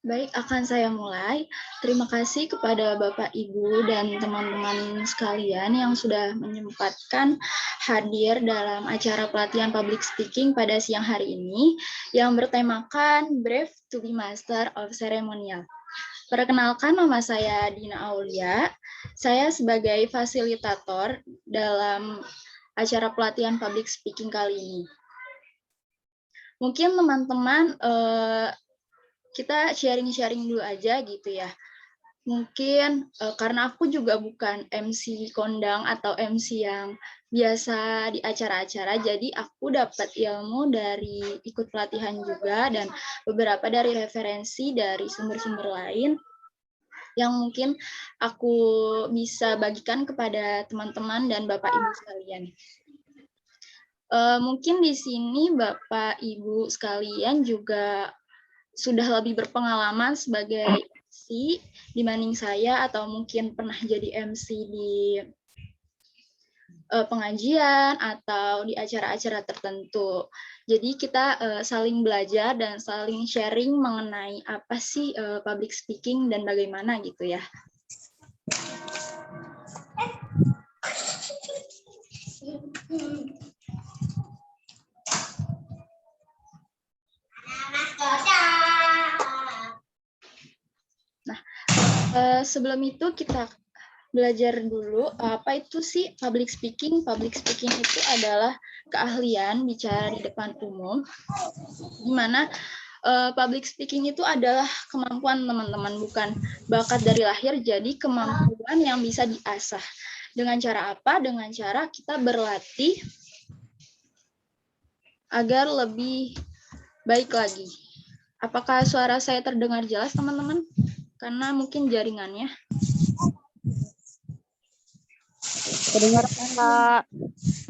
Baik, akan saya mulai. Terima kasih kepada Bapak, Ibu, dan teman-teman sekalian yang sudah menyempatkan hadir dalam acara pelatihan public speaking pada siang hari ini yang bertemakan Brave to be Master of Ceremonial. Perkenalkan, nama saya Dina Aulia. Saya sebagai fasilitator dalam acara pelatihan public speaking kali ini. Mungkin teman-teman kita sharing-sharing dulu aja gitu ya. Mungkin karena aku juga bukan MC kondang atau MC yang biasa di acara-acara, jadi aku dapat ilmu dari ikut pelatihan juga dan beberapa dari referensi dari sumber-sumber lain yang mungkin aku bisa bagikan kepada teman-teman dan Bapak Ibu sekalian. Mungkin di sini Bapak Ibu sekalian juga sudah lebih berpengalaman sebagai MC dibanding saya atau mungkin pernah jadi MC di pengajian atau di acara-acara tertentu. Jadi kita saling belajar dan saling sharing mengenai apa sih public speaking dan bagaimana gitu ya. Nah, sebelum itu kita belajar dulu apa itu sih public speaking. Public speaking itu adalah keahlian bicara di depan umum, di mana public speaking itu adalah kemampuan teman-teman, bukan bakat dari lahir, jadi kemampuan yang bisa diasah. Dengan cara apa? Dengan cara kita berlatih agar lebih baik lagi. Apakah suara saya terdengar jelas, teman-teman? Karena mungkin jaringannya. Terdengar, Kak.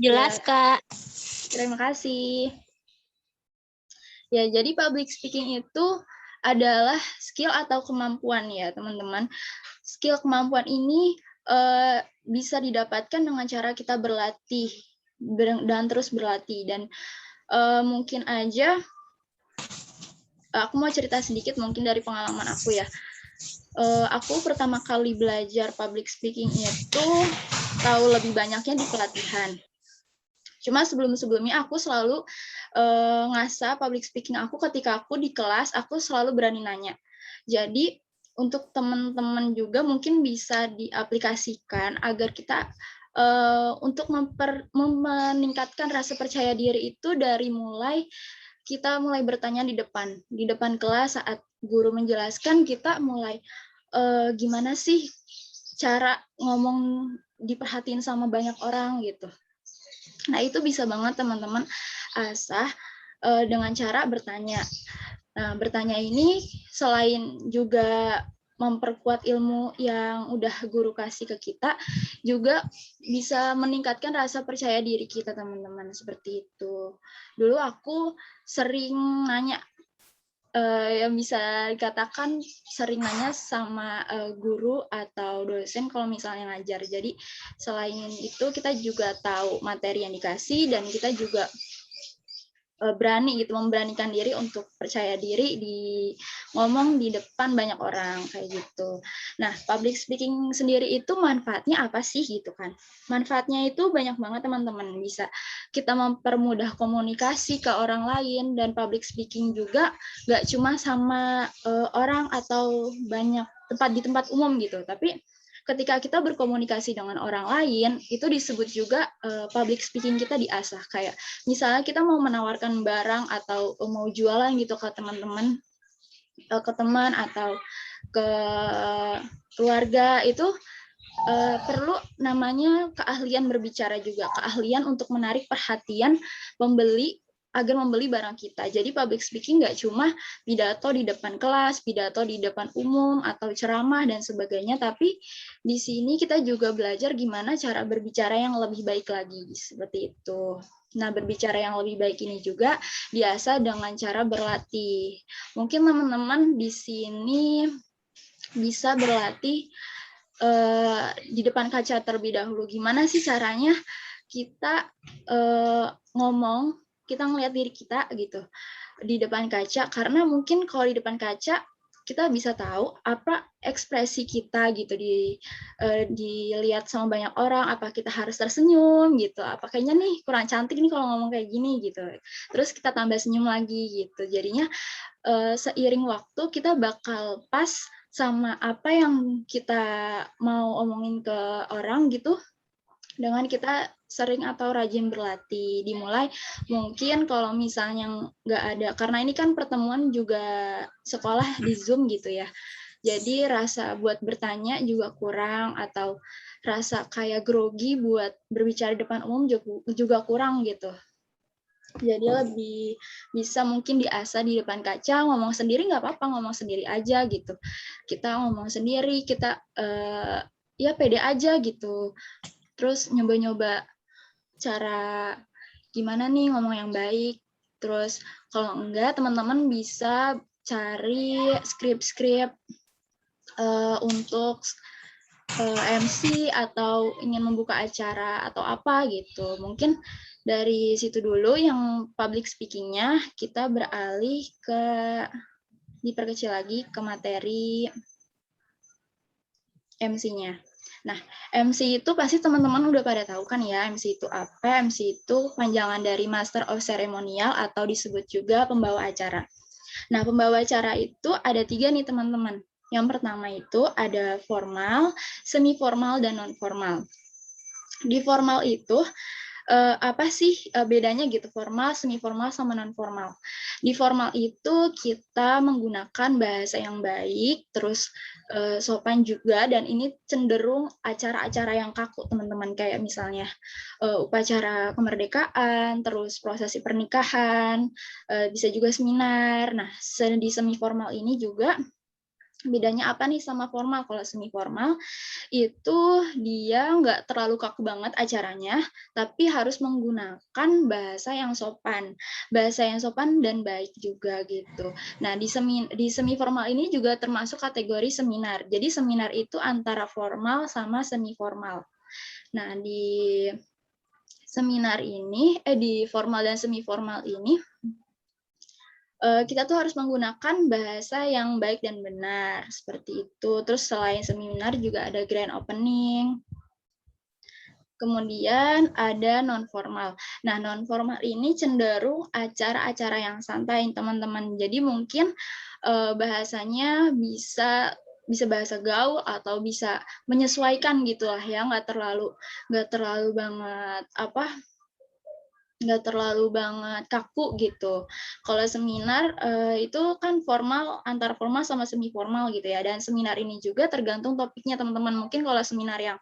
Jelas, Ya, Kak. terima kasih. Ya, jadi public speaking itu adalah skill atau kemampuan ya, teman-teman. Skill kemampuan ini bisa didapatkan dengan cara kita berlatih dan terus berlatih. Dan mungkin aja, aku mau cerita sedikit mungkin dari pengalaman aku ya. Aku pertama kali belajar public speaking itu tahu lebih banyaknya di pelatihan. Cuma sebelum-sebelumnya aku selalu ngasah public speaking aku ketika aku di kelas, aku selalu berani nanya. Jadi untuk teman-teman juga mungkin bisa diaplikasikan agar kita untuk meningkatkan rasa percaya diri itu dari kita mulai bertanya di depan kelas saat guru menjelaskan, kita mulai gimana sih cara ngomong diperhatiin sama banyak orang gitu. Nah, itu bisa banget teman-teman asah dengan cara bertanya. Nah, bertanya ini selain juga memperkuat ilmu yang udah guru kasih ke kita, juga bisa meningkatkan rasa percaya diri kita, teman-teman, seperti itu. Dulu aku sering nanya, yang bisa dikatakan sering nanya sama guru atau dosen kalau misalnya ngajar. Jadi selain itu kita juga tahu materi yang dikasih dan kita juga berani gitu, memberanikan diri untuk percaya diri ngomong di depan banyak orang kayak gitu. Nah, public speaking sendiri itu manfaatnya apa sih gitu kan? Manfaatnya itu banyak banget teman-teman. Bisa kita mempermudah komunikasi ke orang lain, dan public speaking juga nggak cuma sama orang atau banyak di tempat umum gitu, tapi ketika kita berkomunikasi dengan orang lain, itu disebut juga public speaking kita diasah. Kayak misalnya kita mau menawarkan barang atau mau jualan gitu ke teman-teman, ke teman atau ke keluarga, itu perlu namanya keahlian berbicara juga, keahlian untuk menarik perhatian pembeli agar membeli barang kita. Jadi public speaking nggak cuma pidato di depan kelas, pidato di depan umum, atau ceramah dan sebagainya, tapi di sini kita juga belajar gimana cara berbicara yang lebih baik lagi, seperti itu. Nah, berbicara yang lebih baik ini juga biasa dengan cara berlatih. Mungkin teman-teman di sini bisa berlatih di depan kaca terlebih dahulu. Gimana sih caranya kita ngomong, kita ngelihat diri kita gitu di depan kaca, karena mungkin kalau di depan kaca kita bisa tahu apa ekspresi kita gitu dilihat sama banyak orang, apa kita harus tersenyum gitu, apa kayaknya nih kurang cantik nih kalau ngomong kayak gini gitu. Terus kita tambah senyum lagi gitu. Jadinya seiring waktu kita bakal pas sama apa yang kita mau omongin ke orang gitu, dengan kita sering atau rajin berlatih. Dimulai mungkin kalau misalnya nggak ada, karena ini kan pertemuan juga sekolah di Zoom gitu ya. Jadi rasa buat bertanya juga kurang, atau rasa kayak grogi buat berbicara di depan umum juga kurang gitu. Jadi lebih bisa mungkin diasah di depan kaca, ngomong sendiri nggak apa-apa, ngomong sendiri aja gitu. Kita ngomong sendiri, kita ya pede aja gitu. Terus nyoba-nyoba cara gimana nih ngomong yang baik. Terus kalau enggak, teman-teman bisa cari skrip-skrip untuk MC atau ingin membuka acara atau apa gitu. Mungkin dari situ dulu yang public speaking-nya, kita beralih ke diperkecil lagi ke materi MC-nya. Nah, MC itu pasti teman-teman udah pada tahu kan ya, MC itu apa? MC itu panjangan dari Master of Ceremonial atau disebut juga pembawa acara. Nah, pembawa acara itu ada 3 nih teman-teman. Yang pertama itu ada formal, semi formal, dan non formal. Di formal itu apa sih bedanya gitu, formal, semi formal, sama non formal. Di formal itu kita menggunakan bahasa yang baik, terus sopan juga, dan ini cenderung acara-acara yang kaku teman-teman, kayak misalnya upacara kemerdekaan, terus prosesi pernikahan, bisa juga seminar. Nah, di semi formal ini juga bedanya apa nih sama formal? Kalau semi formal itu dia nggak terlalu kaku banget acaranya, tapi harus menggunakan bahasa yang sopan dan baik juga gitu. Nah, di semi formal ini juga termasuk kategori seminar. Jadi seminar itu antara formal sama semi formal. Nah, di seminar ini di formal dan semi formal ini kita tuh harus menggunakan bahasa yang baik dan benar, seperti itu. Terus selain seminar juga ada grand opening. Kemudian ada non-formal. Nah, non-formal ini cenderung acara-acara yang santai, teman-teman. Jadi mungkin bahasanya bisa bahasa gaul atau bisa menyesuaikan gitulah ya, nggak terlalu banget nggak terlalu banget kaku gitu. Kalau seminar itu kan formal, antara formal sama semi formal gitu ya. Dan seminar ini juga tergantung topiknya teman-teman. Mungkin kalau seminar yang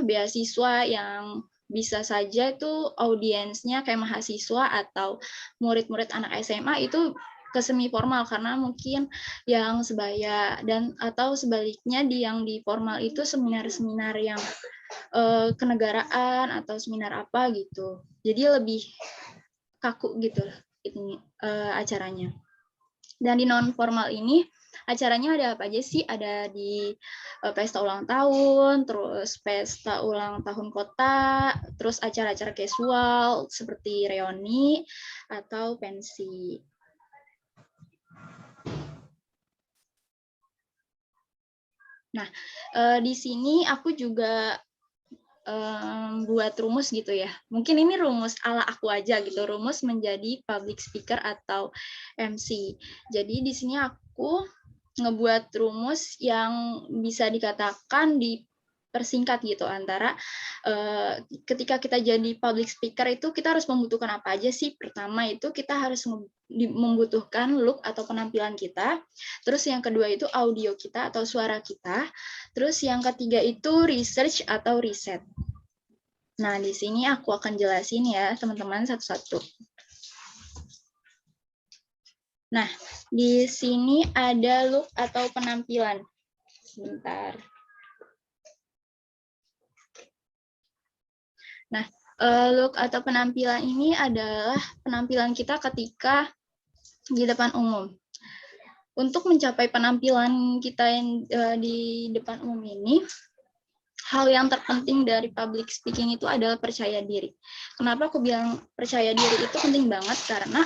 beasiswa yang bisa saja itu audiensnya kayak mahasiswa atau murid-murid anak SMA itu ke semi formal, karena mungkin yang sebaya, dan atau sebaliknya yang di formal itu seminar-seminar yang kenegaraan atau seminar apa gitu. Jadi lebih kaku gitu ini acaranya. Dan di non formal ini acaranya ada apa aja sih? Ada di pesta ulang tahun, terus pesta ulang tahun kota, terus acara-acara casual seperti reuni atau pensi. Nah, di sini aku juga buat rumus gitu ya. Mungkin ini rumus ala aku aja gitu, rumus menjadi public speaker atau MC. Jadi di sini aku ngebuat rumus yang bisa dikatakan dipersingkat gitu, antara ketika kita jadi public speaker itu kita harus membutuhkan apa aja sih. Pertama itu kita harus membutuhkan look atau penampilan kita, terus yang kedua itu audio kita atau suara kita, terus yang ketiga itu research atau riset. Nah, di sini aku akan jelasin ya teman-teman satu-satu. Nah, di sini ada look atau penampilan. Sebentar. Nah, look atau penampilan ini adalah penampilan kita ketika di depan umum. Untuk mencapai penampilan kita yang di depan umum ini, hal yang terpenting dari public speaking itu adalah percaya diri. Kenapa aku bilang percaya diri itu penting banget? Karena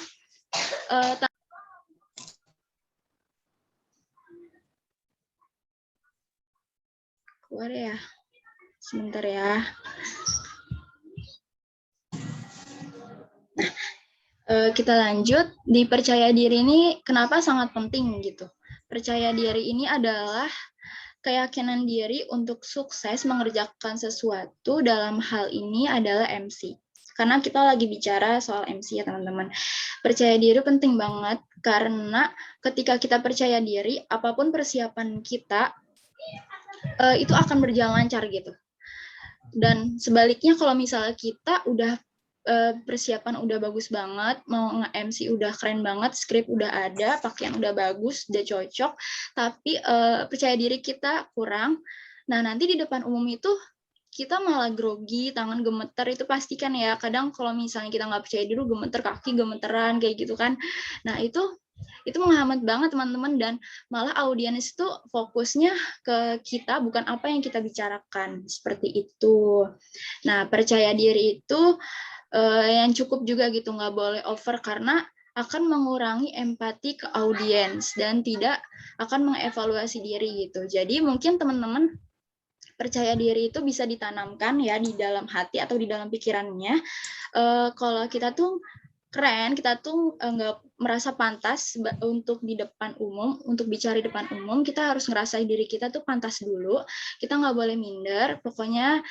keluar ya. Sebentar ya. Kita lanjut, di percaya diri ini kenapa sangat penting gitu. Percaya diri ini adalah keyakinan diri untuk sukses mengerjakan sesuatu, dalam hal ini adalah MC. Karena kita lagi bicara soal MC ya teman-teman. Percaya diri penting banget karena ketika kita percaya diri, apapun persiapan kita itu akan berjalan lancar gitu. Dan sebaliknya kalau misalnya kita udah persiapan udah bagus banget, mau nge-MC udah keren banget, skrip udah ada, pakaian udah bagus, udah cocok, tapi percaya diri kita kurang. Nah, nanti di depan umum itu kita malah grogi, tangan gemeter, itu pastikan ya. Kadang kalau misalnya kita nggak percaya diri, gemeter kaki, gemeteran, kayak gitu kan. Nah, itu menghambat banget teman-teman, dan malah audiens itu fokusnya ke kita, bukan apa yang kita bicarakan, seperti itu. Nah, percaya diri itu yang cukup juga gitu, nggak boleh over karena akan mengurangi empati ke audiens dan tidak akan mengevaluasi diri gitu. Jadi mungkin teman-teman percaya diri itu bisa ditanamkan ya di dalam hati atau di dalam pikirannya. Kalau kita tuh keren, kita tuh nggak merasa pantas untuk di depan umum, untuk bicara di depan umum, kita harus ngerasain diri kita tuh pantas dulu. Kita nggak boleh minder, pokoknya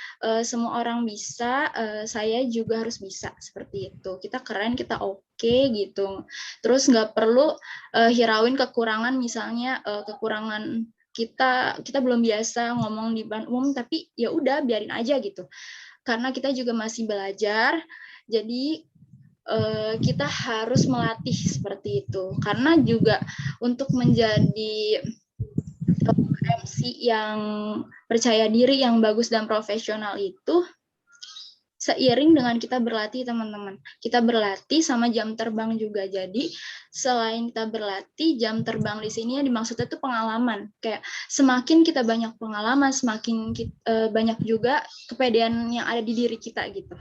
semua orang bisa, saya juga harus bisa, seperti itu. Kita keren, kita oke gitu. Terus nggak perlu hirauin kekurangan, misalnya kekurangan kita belum biasa ngomong di depan umum, tapi ya udah biarin aja gitu. Karena kita juga masih belajar, jadi kita harus melatih seperti itu. Karena juga untuk menjadi MC yang percaya diri, yang bagus dan profesional itu seiring dengan kita berlatih, teman-teman. Kita berlatih sama jam terbang juga. Jadi selain kita berlatih, jam terbang di sini yang dimaksudnya itu pengalaman. Kayak semakin kita banyak pengalaman, semakin banyak juga kepedean yang ada di diri kita gitu.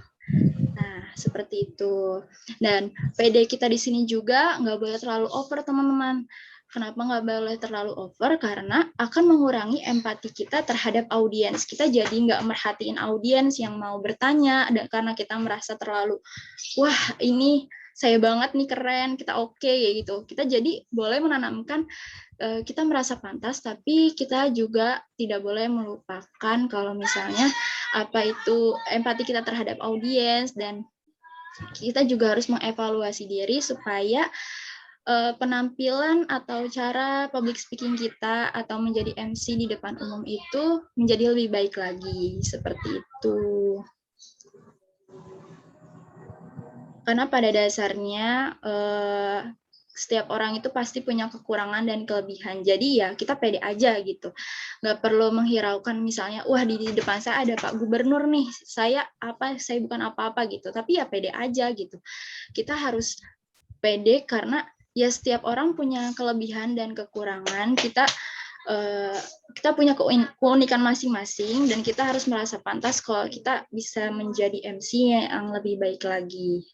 Nah, seperti itu. Dan PD kita di sini juga nggak boleh terlalu over, teman-teman. Kenapa nggak boleh terlalu over? Karena akan mengurangi empati kita terhadap audiens. Kita jadi nggak merhatiin audiens yang mau bertanya, dan karena kita merasa terlalu, wah ini saya banget nih, keren, kita oke, ya gitu. Kita jadi boleh menanamkan kita merasa pantas, tapi kita juga tidak boleh melupakan kalau misalnya apa itu empati kita terhadap audiens, dan kita juga harus mengevaluasi diri supaya penampilan atau cara public speaking kita atau menjadi MC di depan umum itu menjadi lebih baik lagi, seperti itu. Karena pada dasarnya setiap orang itu pasti punya kekurangan dan kelebihan. Jadi ya kita pede aja gitu. Nggak perlu menghiraukan misalnya, wah di depan saya ada Pak Gubernur nih, saya bukan apa-apa gitu. Tapi ya pede aja gitu. Kita harus pede karena ya setiap orang punya kelebihan dan kekurangan. Kita punya keunikan masing-masing, dan kita harus merasa pantas kalau kita bisa menjadi MC yang lebih baik lagi.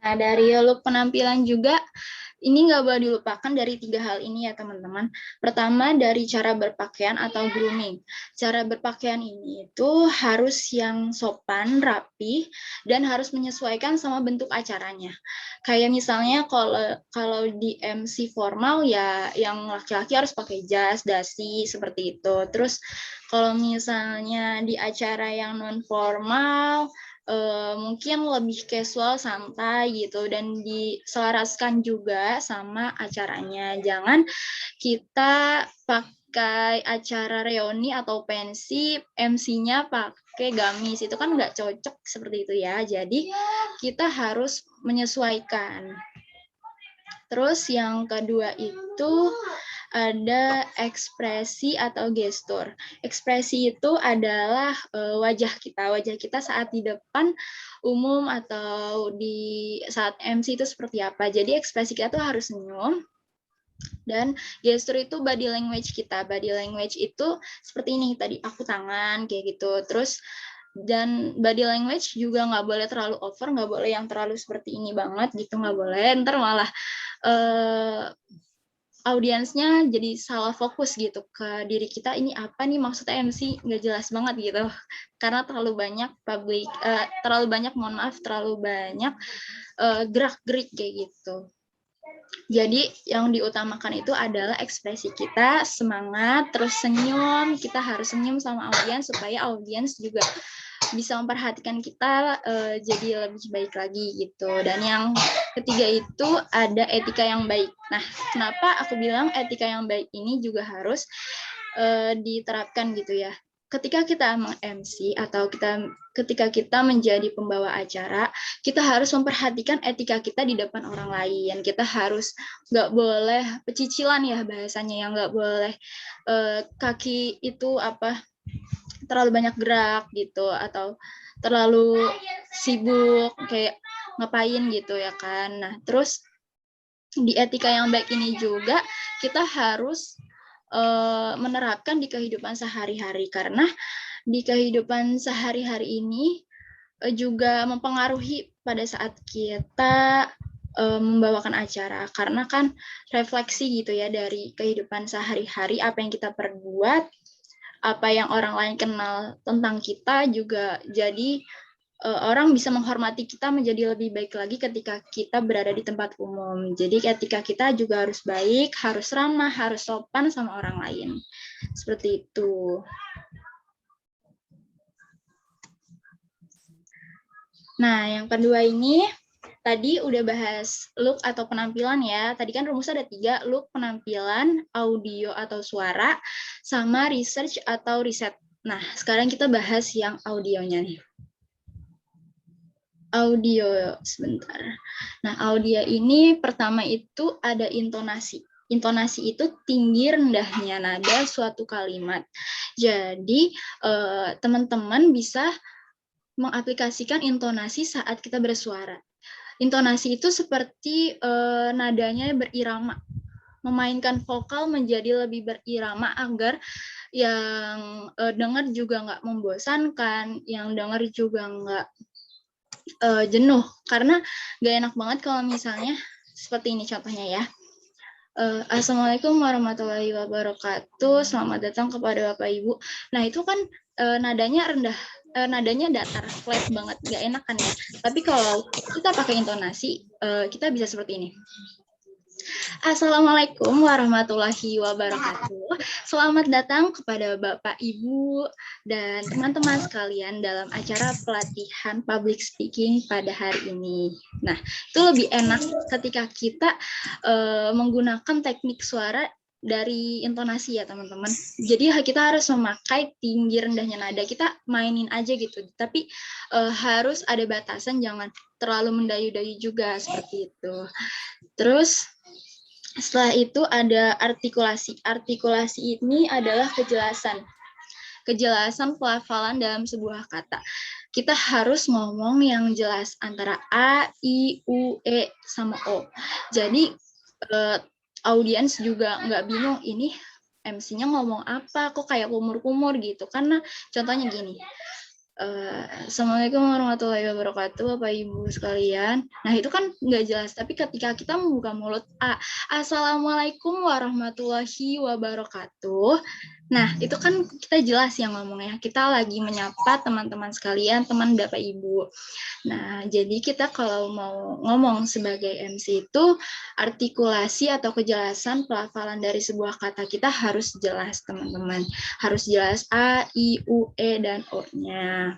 Nah, dari look penampilan juga, ini nggak boleh dilupakan dari 3 hal ini ya teman-teman. Pertama, dari cara berpakaian atau grooming. Cara berpakaian ini itu harus yang sopan, rapi, dan harus menyesuaikan sama bentuk acaranya. Kayak misalnya kalau di MC formal ya yang laki-laki harus pakai jas, dasi, seperti itu. Terus kalau misalnya di acara yang non formal, mungkin lebih casual, santai gitu, dan diselaraskan juga sama acaranya. Jangan kita pakai acara reuni atau pensi, MC-nya pakai gamis, itu kan nggak cocok seperti itu ya. Jadi kita harus menyesuaikan. Terus yang kedua itu ada ekspresi atau gestur. Ekspresi itu adalah wajah kita saat di depan umum atau di saat MC itu seperti apa. Jadi ekspresi kita tuh harus senyum. Dan gestur itu body language kita. Body language itu seperti ini tadi, aku tangan kayak gitu. Terus Dan body language juga nggak boleh terlalu over, nggak boleh yang terlalu seperti ini banget gitu, nggak boleh. Ntar malah audiensnya jadi salah fokus gitu ke diri kita, ini apa nih maksudnya MC, nggak jelas banget gitu, karena terlalu banyak terlalu banyak gerak-gerik kayak gitu. Jadi yang diutamakan itu adalah ekspresi kita, semangat, terus senyum. Kita harus senyum sama audiens supaya audiens juga bisa memperhatikan kita jadi lebih baik lagi gitu. Dan yang ketiga itu ada etika yang baik. Nah, kenapa aku bilang etika yang baik ini juga harus diterapkan gitu ya. Ketika kita meng-MC atau ketika kita menjadi pembawa acara, kita harus memperhatikan etika kita di depan orang lain. Kita harus nggak boleh pecicilan ya bahasanya, yang nggak boleh kaki itu terlalu banyak gerak gitu, atau terlalu sibuk kayak ngapain gitu ya kan. Nah, terus di etika yang baik ini juga kita harus menerapkan di kehidupan sehari-hari, karena di kehidupan sehari-hari ini juga mempengaruhi pada saat kita membawakan acara, karena kan refleksi gitu ya dari kehidupan sehari-hari, apa yang kita perbuat, apa yang orang lain kenal tentang kita juga, jadi orang bisa menghormati kita menjadi lebih baik lagi ketika kita berada di tempat umum. Jadi ketika kita juga harus baik, harus ramah, harus sopan sama orang lain. Seperti itu. Nah, yang kedua ini, tadi udah bahas look atau penampilan ya. Tadi kan rumusnya ada 3, look, penampilan, audio atau suara, sama research atau riset. Nah, sekarang kita bahas yang audionya nih. Audio sebentar. Nah, audio ini pertama itu ada intonasi. Intonasi itu tinggi rendahnya nada suatu kalimat. Jadi, teman-teman bisa mengaplikasikan intonasi saat kita bersuara. Intonasi itu seperti nadanya berirama. Memainkan vokal menjadi lebih berirama agar yang dengar juga nggak membosankan, yang dengar juga nggak jenuh, karena gak enak banget kalau misalnya seperti ini contohnya ya. Assalamualaikum warahmatullahi wabarakatuh, selamat datang kepada Bapak Ibu. Nah, itu kan nadanya rendah, nadanya datar, flat banget, gak enak kan ya. Tapi kalau kita pakai intonasi, kita bisa seperti ini. Assalamualaikum warahmatullahi wabarakatuh. Selamat datang kepada Bapak, Ibu, dan teman-teman sekalian dalam acara pelatihan public speaking pada hari ini. Nah, itu lebih enak ketika kita menggunakan teknik suara dari intonasi ya teman-teman. Jadi kita harus memakai tinggi rendahnya nada, kita mainin aja gitu. Tapi harus ada batasan, jangan terlalu mendayu-dayu juga seperti itu. Terus setelah itu ada artikulasi. Artikulasi ini adalah kejelasan pelafalan dalam sebuah kata. Kita harus ngomong yang jelas antara A, I, U, E, sama O. Jadi audiens juga nggak bingung, ini MC-nya ngomong apa, kok kayak kumur-kumur gitu. Karena contohnya gini, Assalamualaikum warahmatullahi wabarakatuh, Bapak Ibu sekalian. Nah, itu kan nggak jelas. Tapi ketika kita membuka mulut, Assalamualaikum warahmatullahi wabarakatuh. Nah, itu kan kita jelas yang ngomongnya. Kita lagi menyapa teman-teman sekalian, teman Bapak Ibu. Nah, jadi kita kalau mau ngomong sebagai MC itu, artikulasi atau kejelasan pelafalan dari sebuah kata kita harus jelas, teman-teman. Harus jelas A, I, U, E, dan O-nya.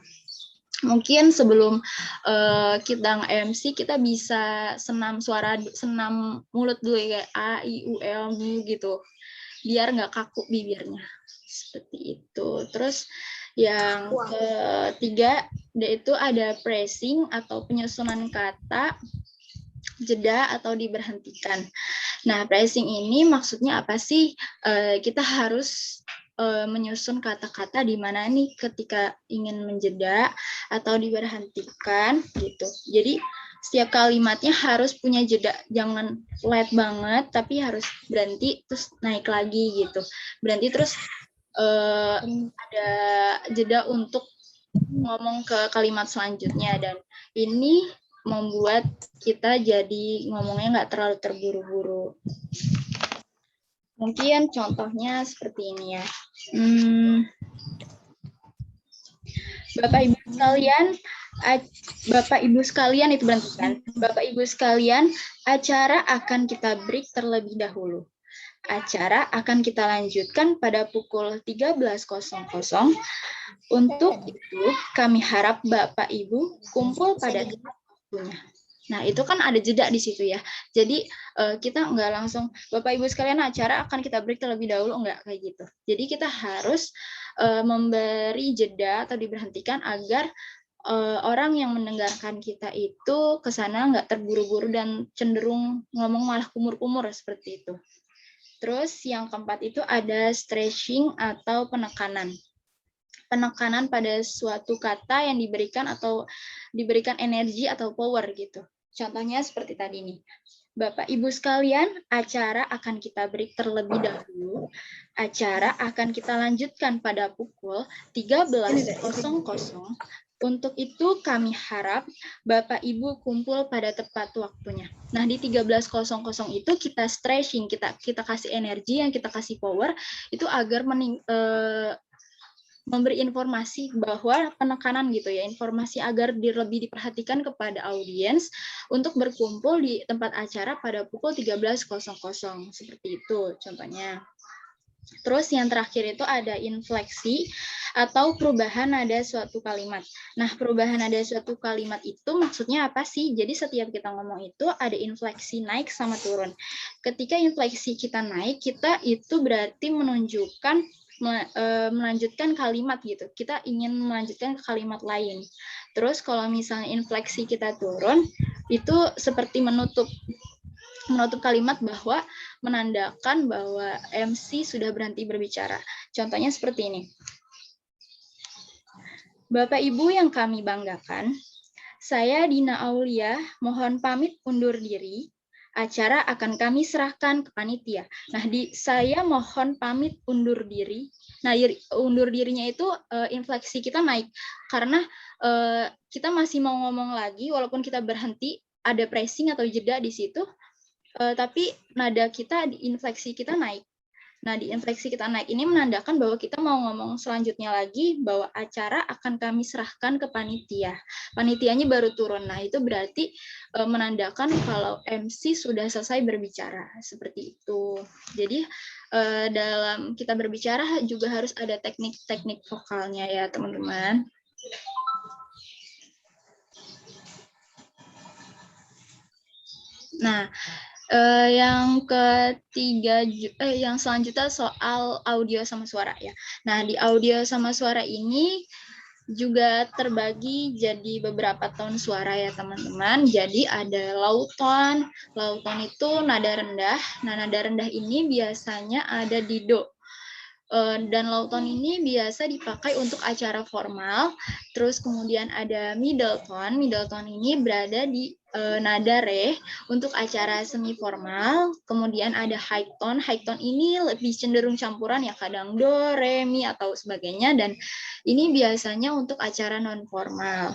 Mungkin sebelum kita nge-MC, kita bisa senam mulut dulu ya, kayak A, I, U, E, O gitu. Biar nggak kaku bibirnya. Seperti itu. Terus yang ketiga, yaitu ada phrasing atau penyusunan kata, jeda atau diberhentikan. Nah, phrasing ini maksudnya apa sih? Kita harus menyusun kata-kata di mana nih ketika ingin menjeda atau diberhentikan gitu. Jadi setiap kalimatnya harus punya jeda, jangan flat banget, tapi harus berhenti terus naik lagi gitu. Berhenti terus ada jeda untuk ngomong ke kalimat selanjutnya, dan ini membuat kita jadi ngomongnya nggak terlalu terburu-buru. Mungkin contohnya seperti ini ya. Bapak Ibu sekalian itu berhentikan. Bapak Ibu sekalian, acara akan kita break terlebih dahulu. Acara akan kita lanjutkan pada pukul 13.00. Untuk itu, kami harap Bapak Ibu kumpul pada waktunya. Nah, itu kan ada jeda di situ ya. Jadi, kita nggak langsung, Bapak Ibu sekalian, acara akan kita break terlebih dahulu, nggak kayak gitu. Jadi, kita harus memberi jeda atau diberhentikan agar orang yang mendengarkan kita itu ke sana nggak terburu-buru dan cenderung ngomong malah kumur-kumur seperti itu. Terus yang keempat itu ada stretching atau penekanan. Penekanan pada suatu kata yang diberikan atau diberikan energi atau power gitu. Contohnya seperti tadi nih. Bapak Ibu sekalian, acara akan kita break terlebih dahulu. Acara akan kita lanjutkan pada pukul 13.00. Untuk itu kami harap Bapak Ibu kumpul pada tepat waktunya. Nah, di 13.00 itu kita stretching, kita kasih energi, yang kita kasih power itu agar memberi informasi bahwa penekanan gitu ya, informasi agar lebih diperhatikan kepada audiens untuk berkumpul di tempat acara pada pukul 13.00 seperti itu contohnya. Terus yang terakhir itu ada infleksi atau perubahan nada suatu kalimat. Nah, perubahan nada suatu kalimat itu maksudnya apa sih? Jadi setiap kita ngomong itu ada infleksi naik sama turun. Ketika infleksi kita naik, kita itu berarti menunjukkan melanjutkan kalimat gitu. Kita ingin melanjutkan ke kalimat lain. Terus kalau misalnya infleksi kita turun, itu seperti menutup kalimat bahwa menandakan bahwa MC sudah berhenti berbicara. Contohnya seperti ini. Bapak Ibu yang kami banggakan, saya Dina Aulia mohon pamit undur diri. Acara akan kami serahkan ke panitia. Nah, saya mohon pamit undur diri. Nah, undur dirinya itu infleksi kita naik karena kita masih mau ngomong lagi walaupun kita berhenti, ada pressing atau jeda di situ. Tapi nada kita, di infleksi kita naik. Nah, di infleksi kita naik ini menandakan bahwa kita mau ngomong selanjutnya lagi, bahwa acara akan kami serahkan ke panitia. Panitianya baru turun. Nah, itu berarti menandakan kalau MC sudah selesai berbicara. Seperti itu. Jadi, dalam kita berbicara juga harus ada teknik-teknik vokalnya ya, teman-teman. Nah, yang ketiga, yang selanjutnya soal audio sama suara ya. Nah, di audio sama suara ini juga terbagi jadi beberapa tone suara ya teman-teman. Jadi ada low tone. Low tone itu nada rendah. Nah, nada rendah ini biasanya ada di do. Dan low tone ini biasa dipakai untuk acara formal. Terus kemudian ada middle tone. Middle tone ini berada di nada re untuk acara semi formal. Kemudian ada high tone. High tone ini lebih cenderung campuran ya, kadang do, re, mi atau sebagainya, dan ini biasanya untuk acara non formal.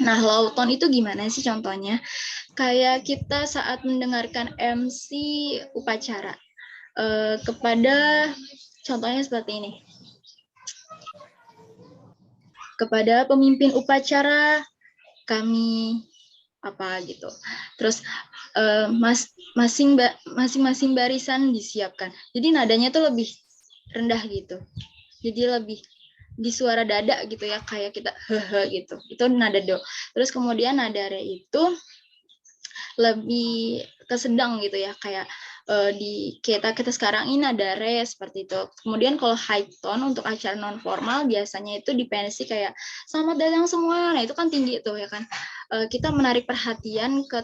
Nah, low tone itu gimana sih contohnya? Kayak kita saat mendengarkan MC upacara. Kepada contohnya seperti ini. Kepada pemimpin upacara kami apa gitu. Terus masing-masing barisan disiapkan. Jadi nadanya tuh lebih rendah gitu. Jadi lebih di suara dada gitu ya, kayak kita hehe gitu. Itu nada do. Terus kemudian nada re itu lebih kesedang gitu ya, kayak di kita sekarang ini ada re seperti itu. Kemudian kalau high tone untuk acara non formal biasanya itu di pensi kayak selamat datang semua. Nah, itu kan tinggi tuh ya kan. Kita menarik perhatian ke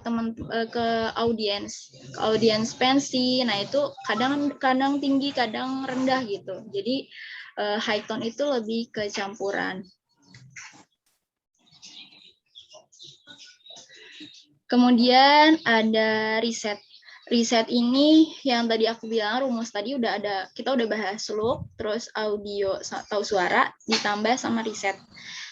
ke audiens pensi. Nah, itu kadang tinggi, kadang rendah gitu. Jadi high tone itu lebih ke campuran. Kemudian ada reset. Riset ini yang tadi aku bilang rumus tadi udah ada, kita udah bahas loop, terus audio atau suara ditambah sama riset.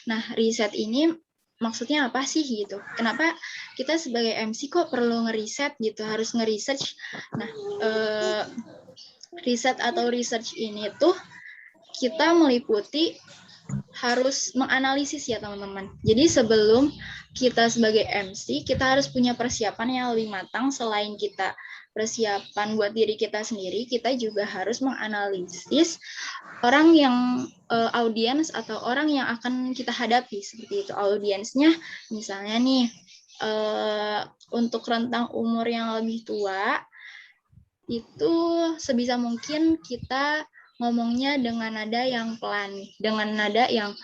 Nah, riset ini maksudnya apa sih gitu? Kenapa kita sebagai MC kok perlu ngeriset gitu, harus ngeresearch? Nah, riset atau research ini tuh kita meliputi harus menganalisis ya teman-teman. Jadi sebelum kita sebagai MC, kita harus punya persiapan yang lebih matang. Selain kita persiapan buat diri kita sendiri, kita juga harus menganalisis orang yang audiens atau orang yang akan kita hadapi. Seperti itu audiensnya, misalnya nih untuk rentang umur yang lebih tua, itu sebisa mungkin kita ngomongnya dengan nada yang pelan, dengan nada yang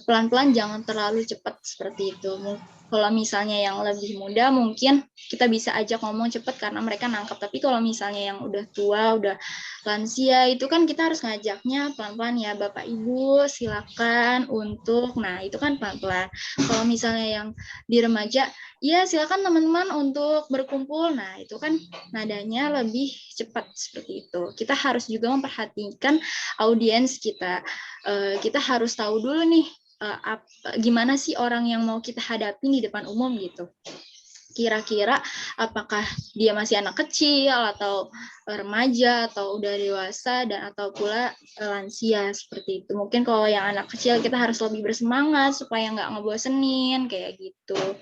pelan-pelan, jangan terlalu cepat seperti itu. Kalau misalnya yang lebih muda mungkin kita bisa ajak ngomong cepat karena mereka nangkep. Tapi kalau misalnya yang udah tua, udah lansia, itu kan kita harus ngajaknya pelan-pelan ya, Bapak Ibu silakan untuk, nah itu kan pelan-pelan. Kalau misalnya yang di remaja, ya silakan teman-teman untuk berkumpul. Nah itu kan nadanya lebih cepat seperti itu. Kita harus juga memperhatikan audiens kita. Kita harus tahu dulu nih gimana sih orang yang mau kita hadapi di depan umum gitu. Kira-kira apakah dia masih anak kecil atau remaja atau udah dewasa dan atau pula lansia seperti itu. Mungkin kalau yang anak kecil kita harus lebih bersemangat supaya nggak ngebosenin kayak gitu.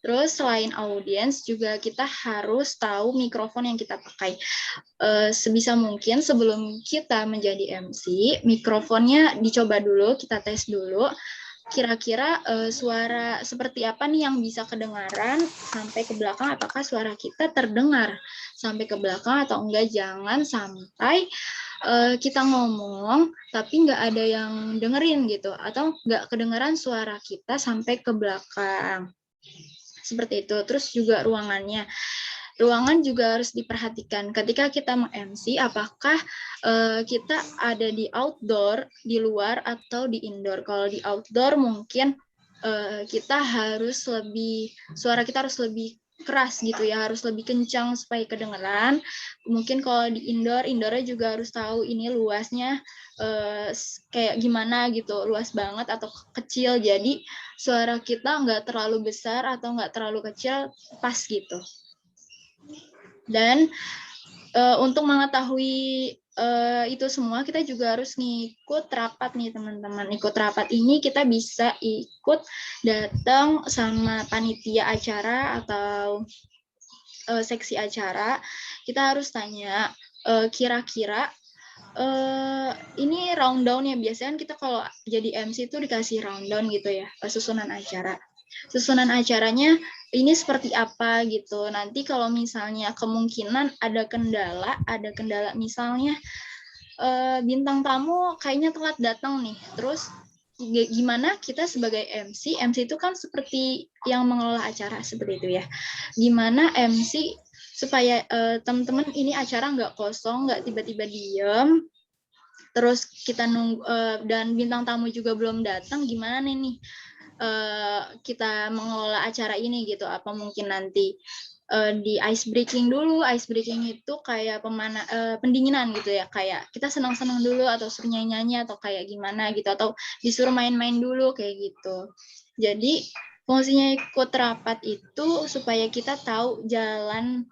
Terus selain audiens juga kita harus tahu mikrofon yang kita pakai. Sebisa mungkin sebelum kita menjadi MC, mikrofonnya dicoba dulu, kita tes dulu. Kira-kira suara seperti apa nih yang bisa kedengaran sampai ke belakang, apakah suara kita terdengar sampai ke belakang atau enggak. Jangan sampai kita ngomong tapi nggak ada yang dengerin gitu, atau nggak kedengaran suara kita sampai ke belakang. Seperti itu. Terus juga ruangannya. Ruangan juga harus diperhatikan. Ketika kita meng-MC, apakah kita ada di outdoor, di luar, atau di indoor. Kalau di outdoor mungkin kita harus lebih, suara kita harus lebih keras gitu ya, harus lebih kencang supaya kedengeran. Mungkin kalau di indoor, indoornya juga harus tahu ini luasnya kayak gimana gitu, luas banget atau kecil. Jadi suara kita nggak terlalu besar atau nggak terlalu kecil, pas gitu. Dan untuk mengetahui itu semua, kita juga harus ngikut rapat nih teman-teman. Ikut rapat ini kita bisa ikut datang sama panitia acara atau seksi acara. Kita harus tanya kira-kira ini rundown ya, biasanya kita kalau jadi MC itu dikasih rundown gitu ya, susunan acara. Susunan acaranya ini seperti apa gitu. Nanti kalau misalnya kemungkinan ada kendala misalnya bintang tamu kayaknya telat datang nih. Terus gimana kita sebagai MC itu kan seperti yang mengelola acara seperti itu ya. Gimana MC supaya teman-teman ini acara nggak kosong, nggak tiba-tiba diem, terus kita nunggu dan bintang tamu juga belum datang, gimana nih kita mengelola acara ini gitu. Apa mungkin nanti di ice breaking dulu. Ice breaking itu kayak pendinginan gitu ya, kayak kita senang-senang dulu atau suruh nyanyi atau kayak gimana gitu, atau disuruh main-main dulu kayak gitu. Jadi fungsinya ikut rapat itu supaya kita tahu jalan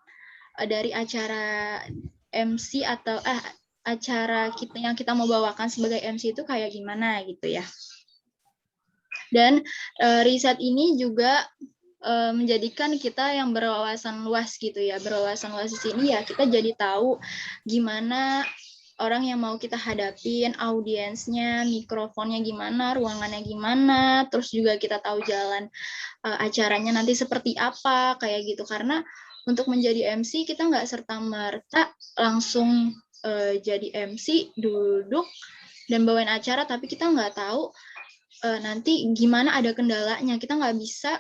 dari acara MC atau acara kita yang kita mau bawakan sebagai MC itu kayak gimana gitu ya. Dan riset ini juga menjadikan kita yang berwawasan luas gitu ya. Berwawasan luas di sini ya kita jadi tahu gimana orang yang mau kita hadapin, audiensnya, mikrofonnya gimana, ruangannya gimana, terus juga kita tahu jalan acaranya nanti seperti apa, kayak gitu. Karena untuk menjadi MC kita nggak serta-merta langsung jadi MC, duduk, dan bawain acara, tapi kita nggak tahu nanti gimana ada kendalanya. Kita nggak bisa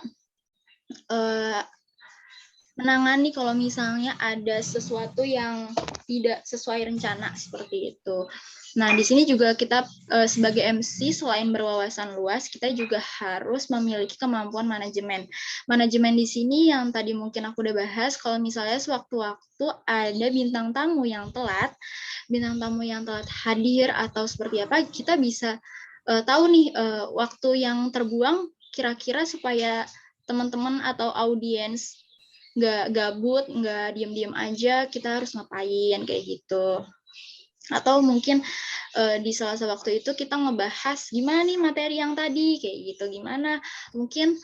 menangani kalau misalnya ada sesuatu yang tidak sesuai rencana seperti itu. Nah, di sini juga kita sebagai MC selain berwawasan luas, kita juga harus memiliki kemampuan manajemen. Manajemen di sini yang tadi mungkin aku udah bahas, kalau misalnya sewaktu-waktu ada bintang tamu yang telat hadir atau seperti apa, kita bisa tahu nih waktu yang terbuang kira-kira supaya teman-teman atau audiens nggak gabut, nggak diem-diem aja, kita harus ngapain kayak gitu. Atau mungkin di sela-sela waktu itu kita ngebahas gimana nih materi yang tadi kayak gitu, gimana mungkin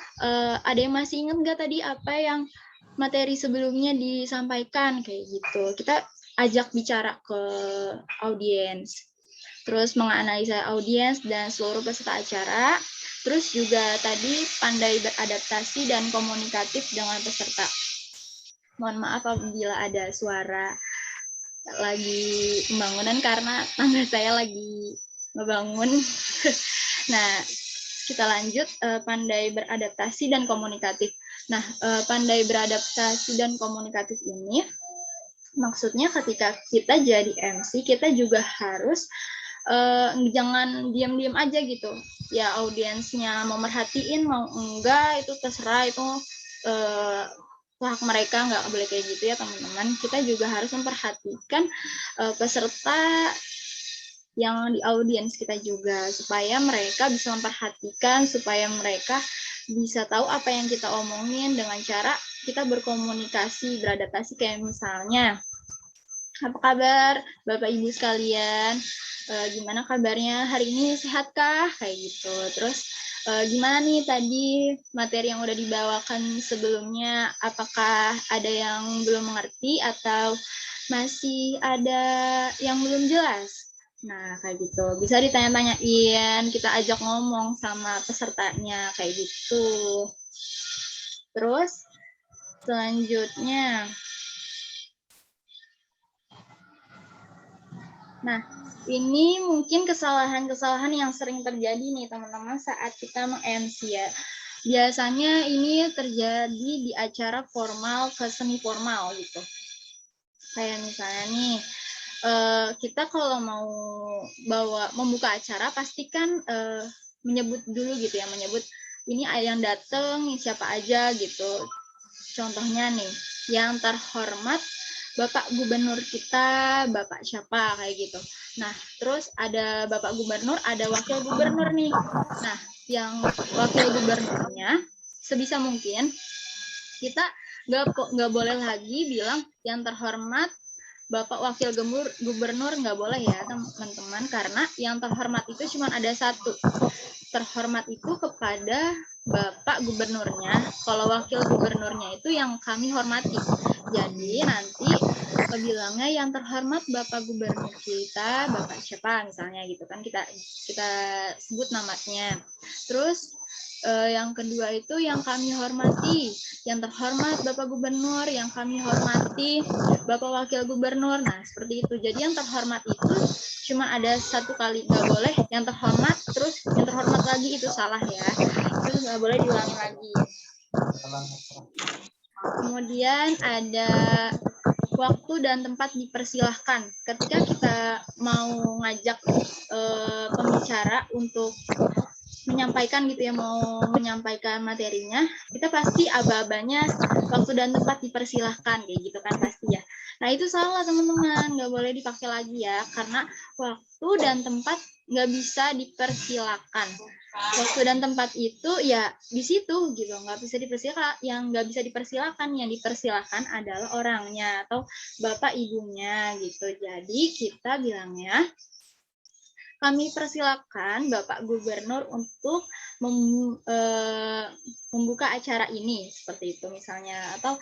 ada yang masih ingat nggak tadi apa yang materi sebelumnya disampaikan kayak gitu. Kita ajak bicara ke audiens, terus menganalisa audiens dan seluruh peserta acara. Terus juga tadi pandai beradaptasi dan komunikatif dengan peserta. Mohon maaf apabila ada suara lagi pembangunan karena tangga saya lagi ngebangun. Nah, kita lanjut pandai beradaptasi dan komunikatif. Nah, pandai beradaptasi dan komunikatif ini maksudnya ketika kita jadi MC, kita juga harus jangan diam-diam aja gitu. Ya audiensnya mau merhatiin mau enggak itu terserah, itu hak mereka, nggak boleh kayak gitu ya teman-teman. Kita juga harus memperhatikan peserta yang di audiens kita juga supaya mereka bisa memperhatikan, supaya mereka bisa tahu apa yang kita omongin dengan cara kita berkomunikasi, beradaptasi kayak misalnya, apa kabar Bapak Ibu sekalian? Gimana kabarnya hari ini, sehatkah? Kayak gitu. Terus gimana nih tadi materi yang udah dibawakan sebelumnya, apakah ada yang belum mengerti atau masih ada yang belum jelas? Nah, kayak gitu. Bisa ditanya-tanyain, kita ajak ngomong sama pesertanya, kayak gitu. Terus selanjutnya, nah, ini mungkin kesalahan-kesalahan yang sering terjadi nih teman-teman saat kita meng-MC ya. Biasanya ini terjadi di acara formal ke semi formal gitu. Kayak misalnya nih, kita kalau mau membuka acara pastikan menyebut dulu gitu ya, menyebut ini yang datang siapa aja gitu. Contohnya nih, yang terhormat Bapak Gubernur kita, Bapak siapa, kayak gitu. Nah, terus ada Bapak Gubernur, ada Wakil Gubernur nih. Nah, yang Wakil Gubernurnya, sebisa mungkin kita nggak boleh lagi bilang yang terhormat Bapak Wakil Gubernur, nggak boleh ya teman-teman, karena yang terhormat itu cuma ada satu. Terhormat itu kepada Bapak Gubernurnya, kalau Wakil Gubernurnya itu yang kami hormati. Jadi nanti bilangnya yang terhormat Bapak Gubernur kita, Bapak siapa misalnya gitu kan, kita sebut namanya. Terus yang kedua itu yang kami hormati, yang terhormat Bapak Gubernur, yang kami hormati Bapak Wakil Gubernur. Nah, seperti itu. Jadi yang terhormat itu cuma ada satu kali, nggak boleh yang terhormat terus yang terhormat lagi, itu salah ya. Itu nggak boleh diulangi lagi. Kemudian ada waktu dan tempat dipersilahkan. Ketika kita mau ngajak pembicara untuk menyampaikan gitu ya, mau menyampaikan materinya, kita pasti aba-abanya waktu dan tempat dipersilahkan kayak gitu kan pasti ya. Nah itu salah teman-teman, nggak boleh dipakai lagi ya, karena waktu dan tempat nggak bisa dipersilakan. Waktu dan tempat itu ya di situ gitu, nggak bisa dipersilakan. Yang nggak bisa dipersilakan, yang dipersilakan adalah orangnya atau bapak ibunya gitu. Jadi kita bilangnya, kami persilakan Bapak Gubernur untuk membuka acara ini, seperti itu misalnya. Atau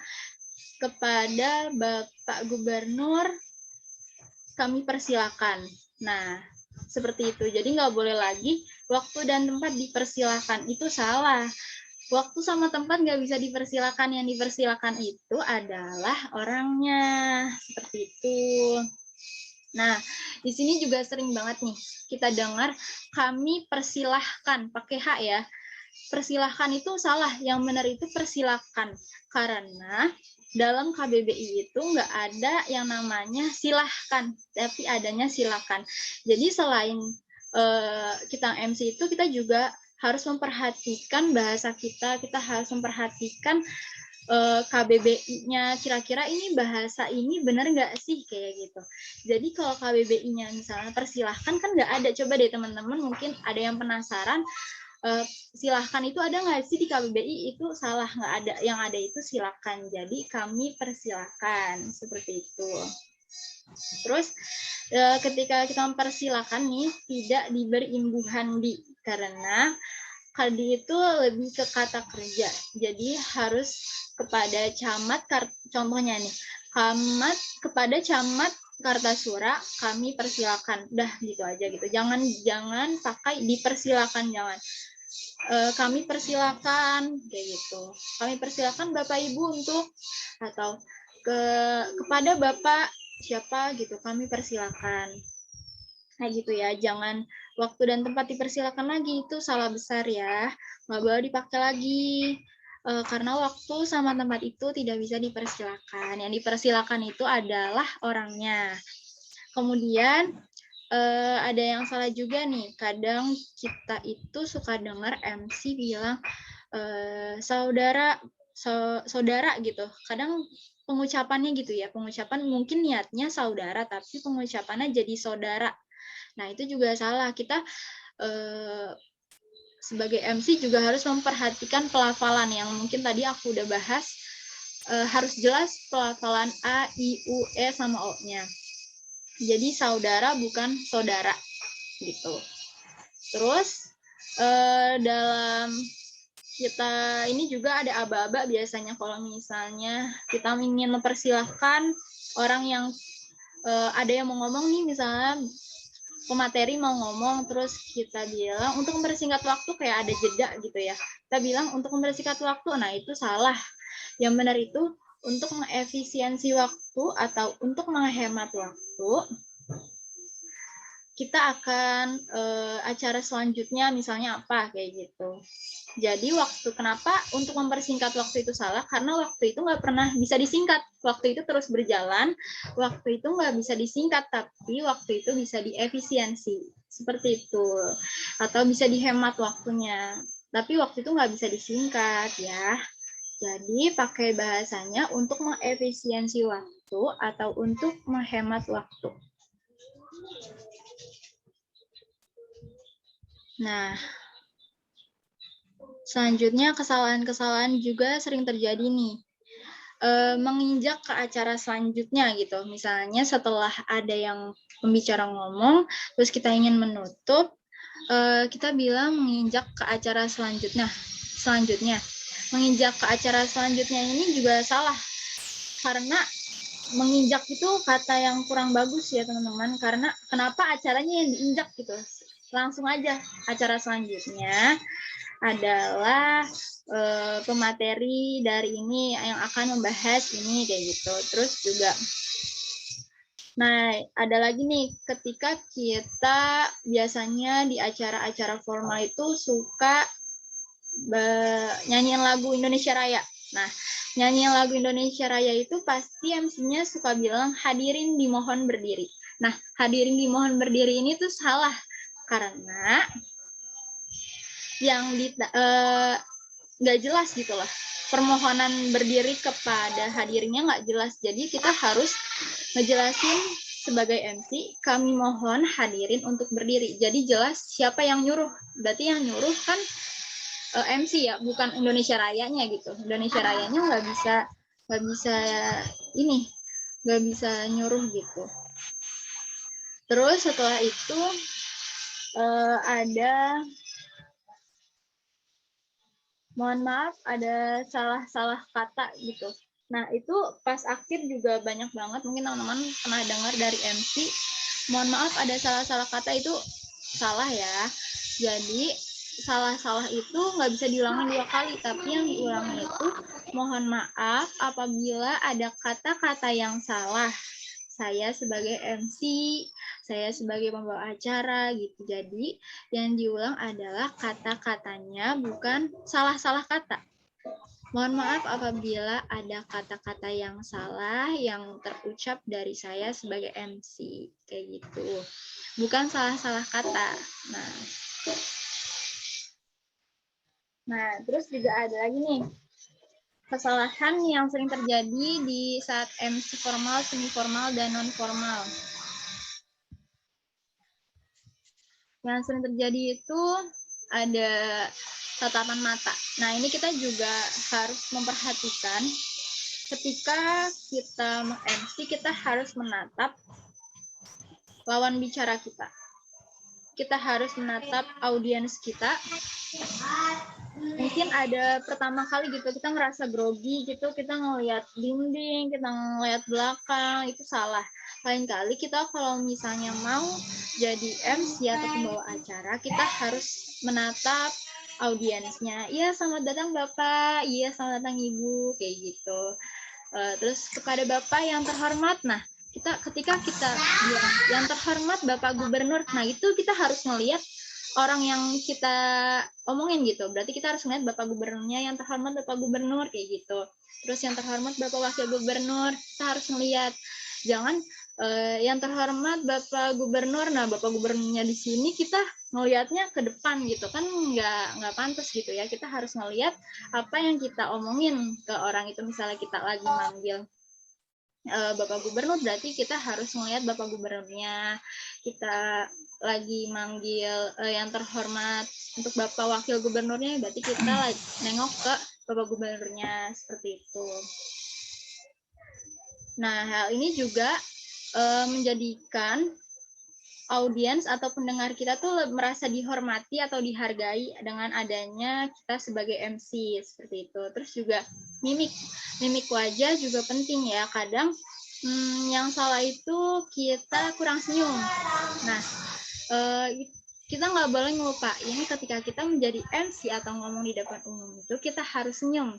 kepada Bapak Gubernur kami persilakan. Nah, seperti itu. Jadi nggak boleh lagi waktu dan tempat dipersilakan, itu salah. Waktu sama tempat nggak bisa dipersilakan, yang dipersilakan itu adalah orangnya, seperti itu. Nah, di sini juga sering banget nih kita dengar kami persilahkan, pakai H ya. Persilahkan itu salah, yang benar itu persilahkan. Karena dalam KBBI itu nggak ada yang namanya silahkan, tapi adanya silakan. Jadi selain kita MC itu, kita juga harus memperhatikan bahasa kita harus memperhatikan KBBI-nya, kira-kira ini bahasa ini benar nggak sih, kayak gitu. Jadi kalau KBBI-nya misalnya persilahkan kan nggak ada, coba deh teman-teman mungkin ada yang penasaran, silahkan itu ada nggak sih di KBBI, itu salah, nggak ada, yang ada itu silakan. Jadi kami persilahkan, seperti itu. Terus ketika kita mempersilahkan nih, tidak diberi imbuhan di, karena kadi itu lebih ke kata kerja, jadi harus kepada camat, contohnya nih, kepada camat Kartasura kami persilakan, udah gitu aja gitu, jangan pakai dipersilakan, jangan. Kami persilakan, kayak gitu, kami persilakan Bapak Ibu untuk, atau kepada Bapak siapa gitu, kami persilakan, kayak gitu ya. Jangan waktu dan tempat dipersilakan lagi, itu salah besar ya, nggak boleh dipakai lagi, karena waktu sama tempat itu tidak bisa dipersilakan. Yang dipersilakan itu adalah orangnya. Kemudian ada yang salah juga nih, kadang kita itu suka dengar MC bilang saudara gitu, kadang pengucapannya gitu ya, pengucapan mungkin niatnya saudara tapi pengucapannya jadi saudara. Nah, itu juga salah. Kita sebagai MC juga harus memperhatikan pelafalan yang mungkin tadi aku udah bahas, harus jelas pelafalan A, I, U, E, sama O-nya. Jadi saudara bukan saudara, gitu. Terus dalam kita ini juga ada aba-aba biasanya kalau misalnya kita ingin mempersilahkan orang yang ada yang mau ngomong nih, misalnya pemateri mau ngomong, terus kita bilang untuk mempersingkat waktu, kayak ada jeda gitu ya, kita bilang untuk mempersingkat waktu, nah itu salah. Yang benar itu untuk mengefisiensi waktu atau untuk menghemat waktu, kita akan acara selanjutnya misalnya apa, kayak gitu. Jadi kenapa untuk mempersingkat waktu itu salah? Karena waktu itu nggak pernah bisa disingkat. Waktu itu terus berjalan, waktu itu nggak bisa disingkat, tapi waktu itu bisa diefisiensi. Seperti itu. Atau bisa dihemat waktunya. Tapi waktu itu nggak bisa disingkat ya. Jadi pakai bahasanya untuk mengefisiensi waktu atau untuk menghemat waktu. Nah, selanjutnya kesalahan-kesalahan juga sering terjadi nih. Menginjak ke acara selanjutnya gitu. Misalnya setelah ada yang pembicara ngomong, terus kita ingin menutup, kita bilang menginjak ke acara selanjutnya. Menginjak ke acara selanjutnya ini juga salah. Karena menginjak itu kata yang kurang bagus ya teman-teman. Karena kenapa acaranya yang diinjak gitu. Langsung aja acara selanjutnya adalah pemateri dari ini yang akan membahas ini, kayak gitu. Terus juga, nah ada lagi nih, ketika kita biasanya di acara-acara formal itu suka nyanyiin lagu Indonesia Raya. Nah, nyanyiin lagu Indonesia Raya itu pasti MC-nya suka bilang hadirin dimohon berdiri. Nah, hadirin dimohon berdiri ini tuh salah, karena yang nggak jelas gitu loh, permohonan berdiri kepada hadirnya nggak jelas. Jadi kita harus ngejelasin sebagai MC, kami mohon hadirin untuk berdiri. Jadi jelas siapa yang nyuruh. Berarti yang nyuruh kan MC ya, bukan Indonesia Rayanya gitu. Indonesia Rayanya nggak bisa nyuruh gitu. Terus setelah itu ada, mohon maaf, ada salah-salah kata gitu. Nah, itu pas akhir juga banyak banget, mungkin teman-teman pernah dengar dari MC, mohon maaf ada salah-salah kata, itu salah ya. Jadi, salah-salah itu nggak bisa diulangi 2 kali, tapi yang diulangi itu, mohon maaf apabila ada kata-kata yang salah. Saya sebagai MC, saya sebagai pembawa acara gitu. Jadi yang diulang adalah kata-katanya, bukan salah-salah kata. Mohon maaf apabila ada kata-kata yang salah yang terucap dari saya sebagai MC, kayak gitu. Bukan salah-salah kata. Nah, terus juga ada lagi nih, kesalahan yang sering terjadi di saat MC formal, semi formal, dan non formal. Yang sering terjadi itu ada tatapan mata. Nah, ini kita juga harus memperhatikan ketika kita MC, kita harus menatap lawan bicara kita. Kita harus menatap audiens kita. Mungkin ada pertama kali gitu kita ngerasa grogi gitu, kita ngelihat dinding, kita ngelihat belakang, itu salah. Lain kali kita kalau misalnya mau jadi MC atau pembawa acara, kita harus menatap audiensnya. Iya, selamat datang Bapak. Iya, selamat datang Ibu, kayak gitu. Terus kepada Bapak yang terhormat, nah ketika kita bilang yang terhormat Bapak Gubernur, nah itu kita harus ngelihat orang yang kita omongin gitu. Berarti kita harus ngeliat Bapak Gubernurnya, yang terhormat Bapak Gubernur, kayak gitu. Terus yang terhormat Bapak Wakil Gubernur, kita harus ngeliat. Jangan yang terhormat Bapak Gubernur, nah Bapak Gubernurnya di sini kita ngelihatnya ke depan gitu kan, nggak pantas gitu ya. Kita harus ngelihat apa yang kita omongin ke orang itu. Misalnya kita lagi manggil Bapak Gubernur, berarti kita harus ngelihat Bapak Gubernurnya. Kita lagi manggil yang terhormat untuk Bapak Wakil Gubernurnya, berarti kita lagi nengok ke Bapak Gubernurnya, seperti itu. Nah, hal ini juga menjadikan audiens atau pendengar kita tuh merasa dihormati atau dihargai dengan adanya kita sebagai MC, seperti itu. Terus juga mimik wajah juga penting ya. Kadang yang salah itu kita kurang senyum. Nah, kita nggak boleh ngelupain ketika kita menjadi MC atau ngomong di depan umum itu kita harus senyum.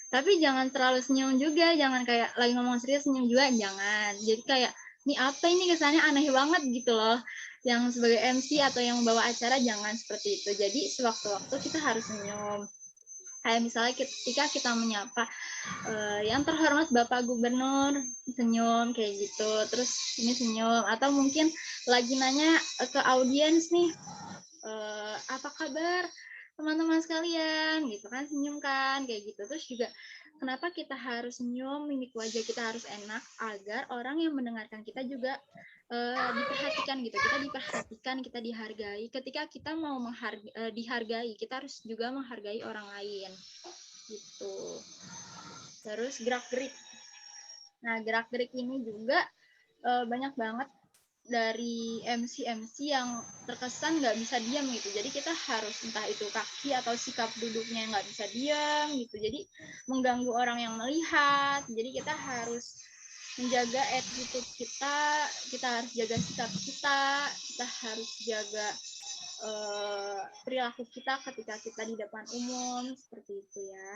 Tapi jangan terlalu senyum juga, jangan kayak lagi ngomong serius senyum juga, jangan. Jadi kayak, ini apa ini kesannya aneh banget gitu loh. Yang sebagai MC atau yang membawa acara jangan seperti itu. Jadi sewaktu-waktu kita harus senyum. Kayak misalnya ketika kita menyapa yang terhormat Bapak Gubernur, senyum kayak gitu. Terus ini senyum. Atau mungkin lagi nanya ke audiens nih, apa kabar teman-teman sekalian gitu kan, senyum kan kayak gitu. Terus juga kenapa kita harus senyum, mimik wajah kita harus enak agar orang yang mendengarkan kita juga diperhatikan gitu. Kita diperhatikan, kita dihargai. Ketika kita mau dihargai, kita harus juga menghargai orang lain gitu. Terus gerak-gerik. Nah, gerak-gerik ini juga banyak banget dari MC yang terkesan nggak bisa diam gitu. Jadi kita harus entah itu kaki atau sikap duduknya nggak bisa diam gitu. Jadi mengganggu orang yang melihat. Jadi kita harus menjaga attitude kita harus jaga sikap kita harus jaga perilaku kita ketika kita di depan umum, seperti itu ya.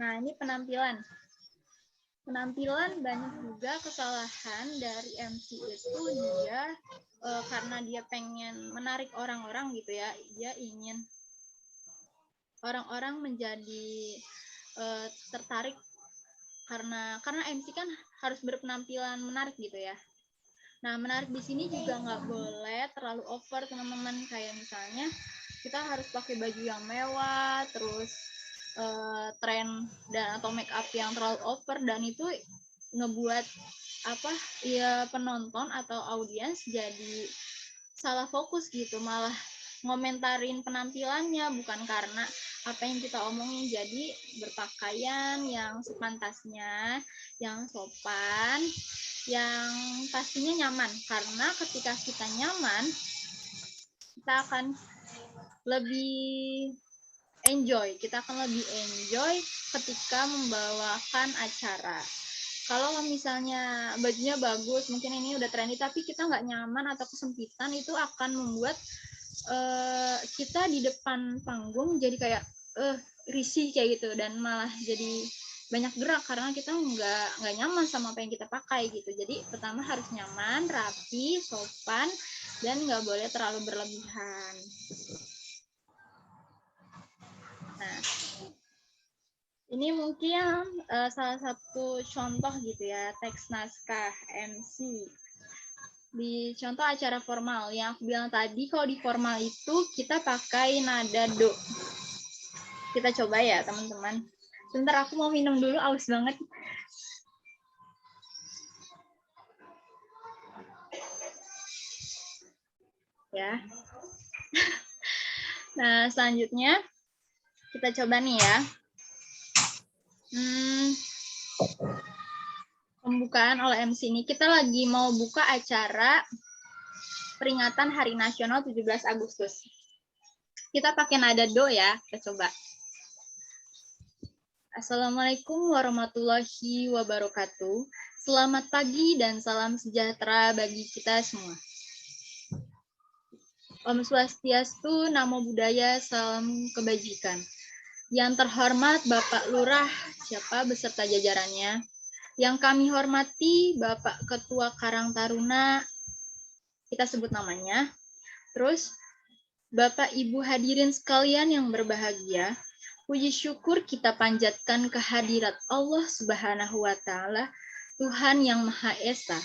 Nah, ini penampilan. Penampilan banyak juga kesalahan dari MC itu dia karena dia pengen menarik orang-orang gitu ya, dia ingin orang-orang menjadi tertarik karena MC kan harus berpenampilan menarik gitu ya. Nah, menarik di sini juga nggak boleh terlalu over teman-teman, kayak misalnya kita harus pakai baju yang mewah, terus tren dan atau make up yang terlalu over, dan itu ngebuat penonton atau audiens jadi salah fokus gitu, malah ngomentarin penampilannya bukan karena apa yang kita omongin. Jadi berpakaian yang sepantasnya, yang sopan, yang pastinya nyaman, karena ketika kita nyaman kita akan lebih enjoy ketika membawakan acara. Kalau misalnya bajunya bagus, mungkin ini udah trendy, tapi kita nggak nyaman atau kesempitan, itu akan membuat kita di depan panggung jadi kayak risih kayak gitu, dan malah jadi banyak gerak karena kita nggak nyaman sama apa yang kita pakai gitu. Jadi pertama harus nyaman, rapi, sopan, dan nggak boleh terlalu berlebihan. Ini mungkin salah satu contoh gitu ya, teks naskah MC. Di contoh acara formal, yang aku bilang tadi, kalau di formal itu kita pakai nada do. Kita coba ya, teman-teman. Sebentar, aku mau minum dulu, aus banget. Ya. Nah, selanjutnya kita coba nih ya. Pembukaan oleh MC ini. Kita lagi mau buka acara peringatan Hari Nasional 17 Agustus. Kita pakai nada do ya. Kita coba. Assalamualaikum warahmatullahi wabarakatuh. Selamat pagi dan salam sejahtera bagi kita semua. Om Swastiastu, Namo Buddhaya, salam kebajikan. Yang terhormat Bapak Lurah, siapa beserta jajarannya. Yang kami hormati Bapak Ketua Karang Taruna, kita sebut namanya. Terus Bapak Ibu hadirin sekalian yang berbahagia, puji syukur kita panjatkan kehadirat Allah Subhanahu wa Ta'ala, Tuhan yang Maha Esa,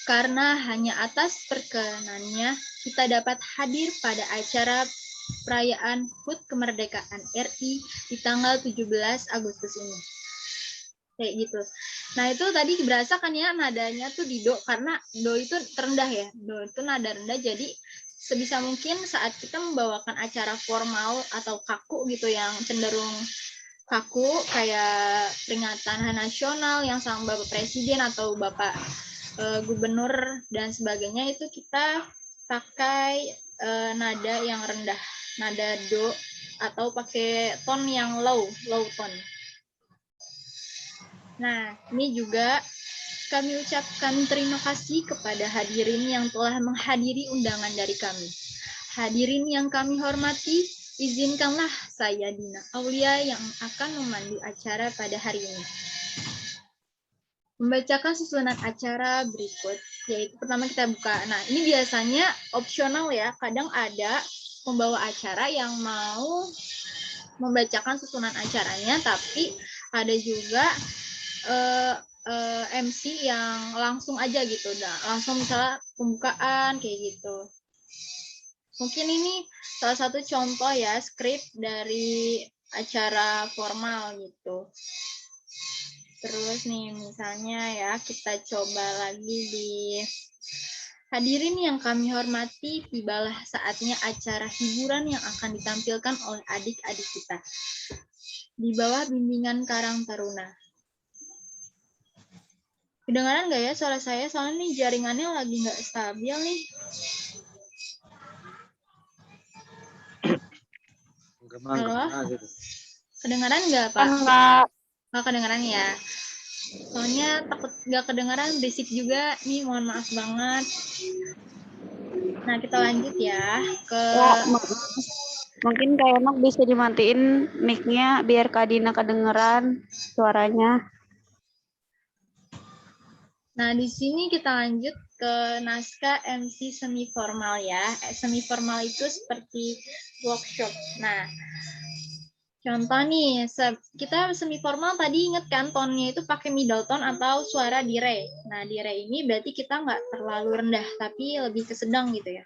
karena hanya atas perkenannya kita dapat hadir pada acara perayaan HUT Kemerdekaan RI di tanggal 17 Agustus ini. Kayak gitu. Nah, itu tadi berasa kan ya nadanya tuh di do, karena do itu terendah ya. Do itu nada rendah, jadi sebisa mungkin saat kita membawakan acara formal atau kaku gitu yang cenderung kaku kayak peringatan Hari Nasional yang sama Bapak Presiden atau Bapak Gubernur dan sebagainya, itu kita pakai nada yang rendah, nada do, atau pakai tone yang low tone. Nah, ini juga kami ucapkan terima kasih kepada hadirin yang telah menghadiri undangan dari kami. Hadirin yang kami hormati, izinkanlah saya Dina Aulia yang akan memandu acara pada hari ini. Membacakan susunan acara berikut, yaitu pertama kita buka. Nah, ini biasanya opsional ya, kadang ada pembawa acara yang mau membacakan susunan acaranya, tapi ada juga MC yang langsung aja gitu, langsung misalnya pembukaan kayak gitu. Mungkin ini salah satu contoh ya skrip dari acara formal gitu. Terus nih misalnya ya kita coba lagi di hadirin yang kami hormati, tibalah saatnya acara hiburan yang akan ditampilkan oleh adik-adik kita di bawah bimbingan Karang Taruna. Kedengaran nggak ya suara saya? Soalnya nih jaringannya lagi nggak stabil nih. Halo? Kedengaran nggak, Pak? Nggak kedengaran ya? Soalnya takut nggak kedengaran, berisik juga. Nih, mohon maaf banget. Nah, kita lanjut ya ke... Mungkin Kak Enok bisa dimatiin mic-nya biar Kak Dina kedengeran suaranya. Nah, di sini kita lanjut ke naskah MC semi formal ya. Semi formal itu seperti workshop. Nah, contoh nih, kita semi formal tadi inget kan tone-nya itu pakai middle tone atau suara di re. Nah, di re ini berarti kita nggak terlalu rendah, tapi lebih ke sedang gitu ya.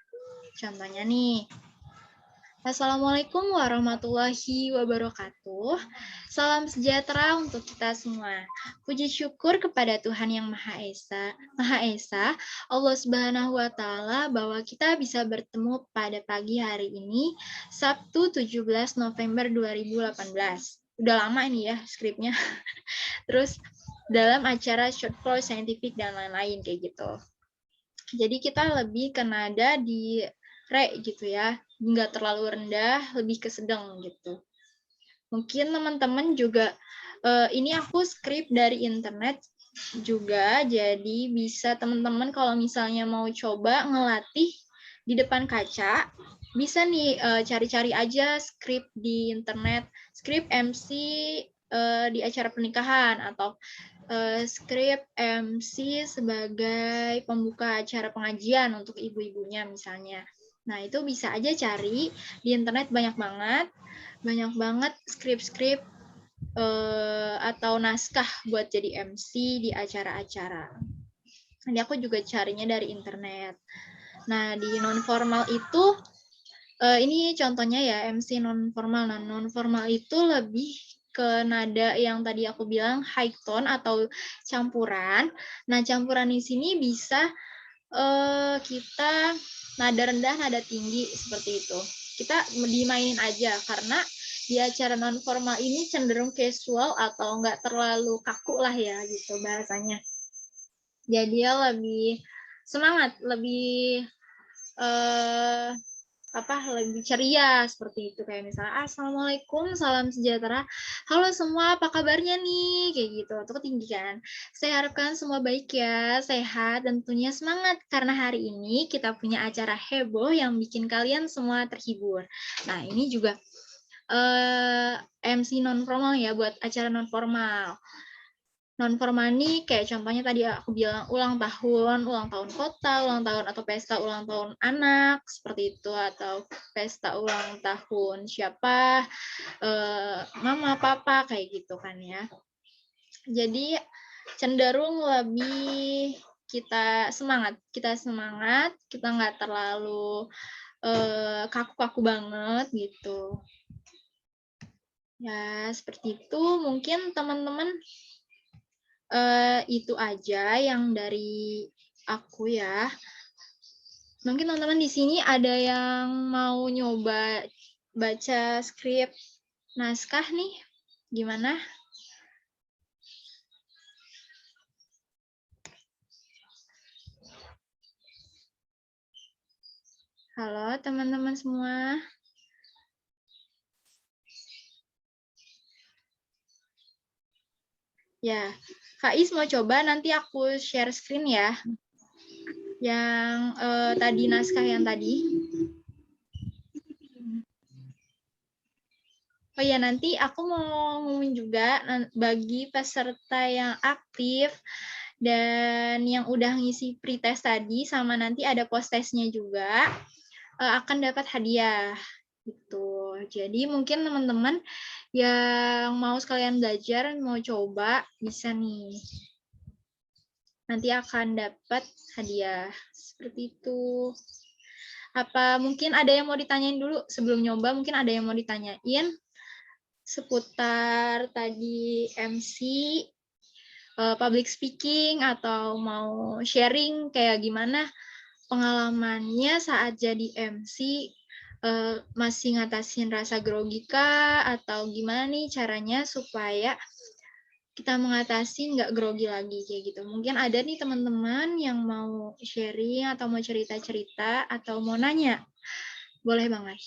Contohnya nih, Assalamualaikum warahmatullahi wabarakatuh. Salam sejahtera untuk kita semua. Puji syukur kepada Tuhan yang Maha Esa, Allah Subhanahu wa Ta'ala, bahwa kita bisa bertemu pada pagi hari ini, Sabtu 17 November 2018. Udah lama ini ya skripnya. Terus dalam acara short course scientific dan lain-lain kayak gitu. Jadi kita lebih ke nada di re gitu ya, nggak terlalu rendah, lebih ke sedang gitu. Mungkin teman-teman juga, ini aku skrip dari internet juga, jadi bisa teman-teman kalau misalnya mau coba ngelatih di depan kaca, bisa nih cari-cari aja skrip di internet, skrip MC di acara pernikahan, atau skrip MC sebagai pembuka acara pengajian untuk ibu-ibunya misalnya. Nah, itu bisa aja cari di internet banyak banget skrip-skrip atau naskah buat jadi MC di acara-acara. Ini aku juga carinya dari internet. Nah, di non formal itu ini contohnya ya MC non formal. Nah, non formal itu lebih ke nada yang tadi aku bilang high tone atau campuran. Nah, campuran di sini bisa kita nada rendah, nada tinggi seperti itu. Kita dimainin aja karena di acara non formal ini cenderung casual atau nggak terlalu kaku lah ya gitu bahasanya. Jadi dia lebih semangat, lebih lebih ceria seperti itu, kayak misalnya assalamualaikum, salam sejahtera, halo semua, apa kabarnya nih, kayak gitu. Itu tinggi kan. Saya harapkan semua baik ya, sehat dan tentunya semangat karena hari ini kita punya acara heboh yang bikin kalian semua terhibur. Nah, ini juga MC non formal ya buat acara non formal. Non formal ini kayak contohnya tadi aku bilang ulang tahun kota, ulang tahun atau pesta ulang tahun anak seperti itu, atau pesta ulang tahun siapa, mama, papa kayak gitu kan ya. Jadi cenderung lebih kita semangat, kita nggak terlalu kaku-kaku banget gitu. Ya, seperti itu mungkin teman-teman. Itu aja yang dari aku ya. Mungkin teman-teman di sini ada yang mau nyoba baca skrip naskah nih, gimana? Halo teman-teman semua. Ya, Kak Is mau coba, nanti aku share screen ya. Yang tadi naskah yang tadi. Oh ya, nanti aku mau ngomongin juga bagi peserta yang aktif dan yang udah ngisi pretest tadi, sama nanti ada post-testnya juga, akan dapat hadiah. Gitu. Jadi mungkin teman-teman yang mau sekalian belajar, mau coba, bisa nih. Nanti akan dapat hadiah. Seperti itu. Apa mungkin ada yang mau ditanyain dulu sebelum nyoba? Mungkin ada yang mau ditanyain seputar tadi MC, public speaking, atau mau sharing kayak gimana pengalamannya saat jadi MC, masih ngatasin rasa grogi kah, atau gimana nih caranya supaya kita mengatasi nggak grogi lagi kayak gitu. Mungkin ada nih teman-teman yang mau sharing atau mau cerita-cerita atau mau nanya. Boleh banget.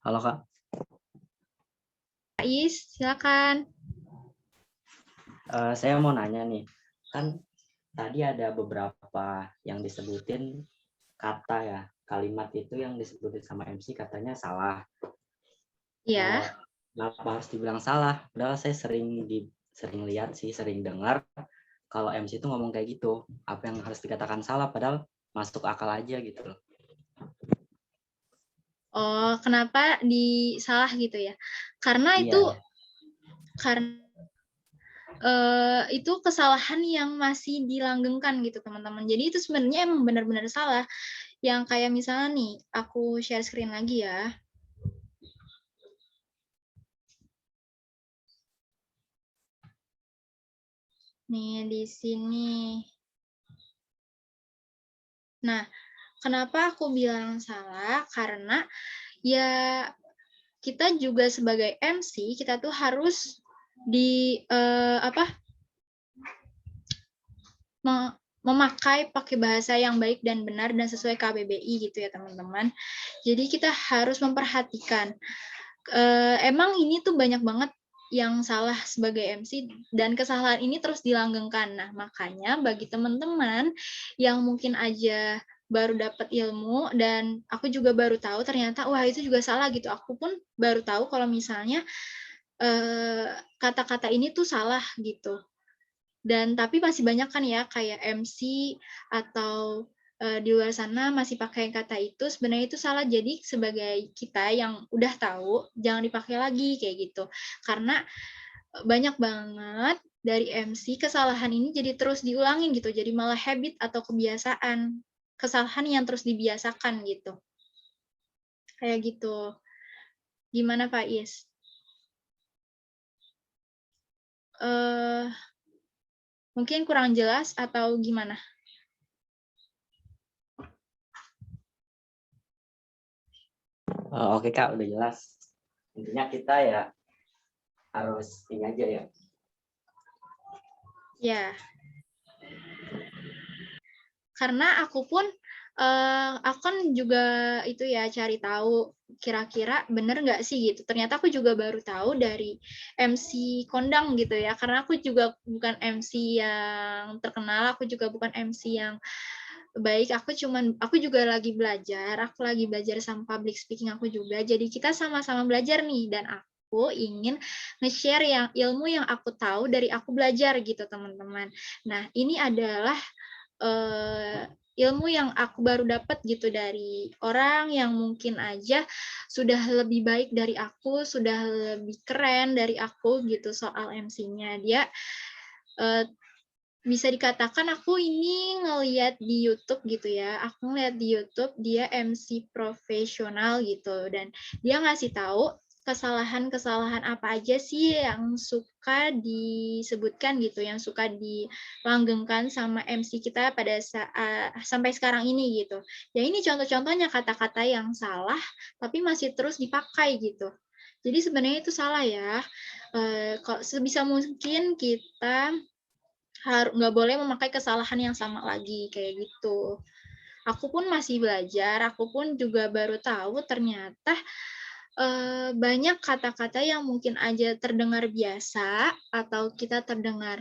Halo Kak. Kak Is, silakan. Saya mau nanya nih, kan tadi ada beberapa yang disebutin kata ya, kalimat itu yang disebutin sama MC katanya salah. Iya. Kenapa harus dibilang salah? Padahal saya sering lihat sih, sering dengar kalau MC itu ngomong kayak gitu. Apa yang harus dikatakan salah? Padahal masuk akal aja gitu loh. Oh, kenapa disalah gitu ya? Karena Iya. itu kesalahan yang masih dilanggengkan gitu teman-teman. Jadi itu sebenarnya emang benar-benar salah. Yang kayak misalnya nih, aku share screen lagi ya. Nih di sini. Nah, kenapa aku bilang salah? Karena ya kita juga sebagai MC, kita tuh harus memakai pakai bahasa yang baik dan benar dan sesuai KBBI gitu ya teman-teman. Jadi kita harus memperhatikan. Emang ini tuh banyak banget yang salah sebagai MC dan kesalahan ini terus dilanggengkan. Nah, makanya bagi teman-teman yang mungkin aja baru dapat ilmu dan aku juga baru tahu ternyata wah itu juga salah gitu. Aku pun baru tahu kalau misalnya kata-kata ini tuh salah gitu. Dan tapi masih banyak kan ya kayak MC atau di luar sana masih pakai kata itu, sebenarnya itu salah. Jadi sebagai kita yang udah tahu, jangan dipakai lagi kayak gitu. Karena banyak banget dari MC kesalahan ini jadi terus diulangin gitu, jadi malah habit atau kebiasaan, kesalahan yang terus dibiasakan gitu. Kayak gitu. Gimana Pak Is? Mungkin kurang jelas atau gimana? Oke Kak, udah jelas. Intinya kita ya harus ini aja ya. Ya. Karena aku pun aku kan juga itu ya cari tahu kira-kira bener nggak sih gitu. Ternyata aku juga baru tahu dari MC kondang gitu ya. Karena aku juga bukan MC yang terkenal, aku juga bukan MC yang baik. Aku juga lagi belajar. Aku lagi belajar sama public speaking aku juga. Jadi kita sama-sama belajar nih, dan aku ingin nge-share yang ilmu yang aku tahu dari aku belajar gitu teman-teman. Nah ini adalah ilmu yang aku baru dapat gitu dari orang yang mungkin aja sudah lebih baik dari aku, sudah lebih keren dari aku gitu soal MC-nya. Dia bisa dikatakan aku ini ngelihat di YouTube gitu ya. Aku ngeliat di YouTube dia MC profesional gitu, dan dia ngasih tahu kesalahan-kesalahan apa aja sih yang suka disebutkan gitu, yang suka dilanggengkan sama MC kita pada saat sampai sekarang ini gitu. Ya ini contoh-contohnya kata-kata yang salah tapi masih terus dipakai gitu. Jadi sebenarnya itu salah ya. Kalau sebisa mungkin kita nggak boleh memakai kesalahan yang sama lagi kayak gitu. Aku pun masih belajar, aku pun juga baru tahu ternyata banyak kata-kata yang mungkin aja terdengar biasa atau kita terdengar,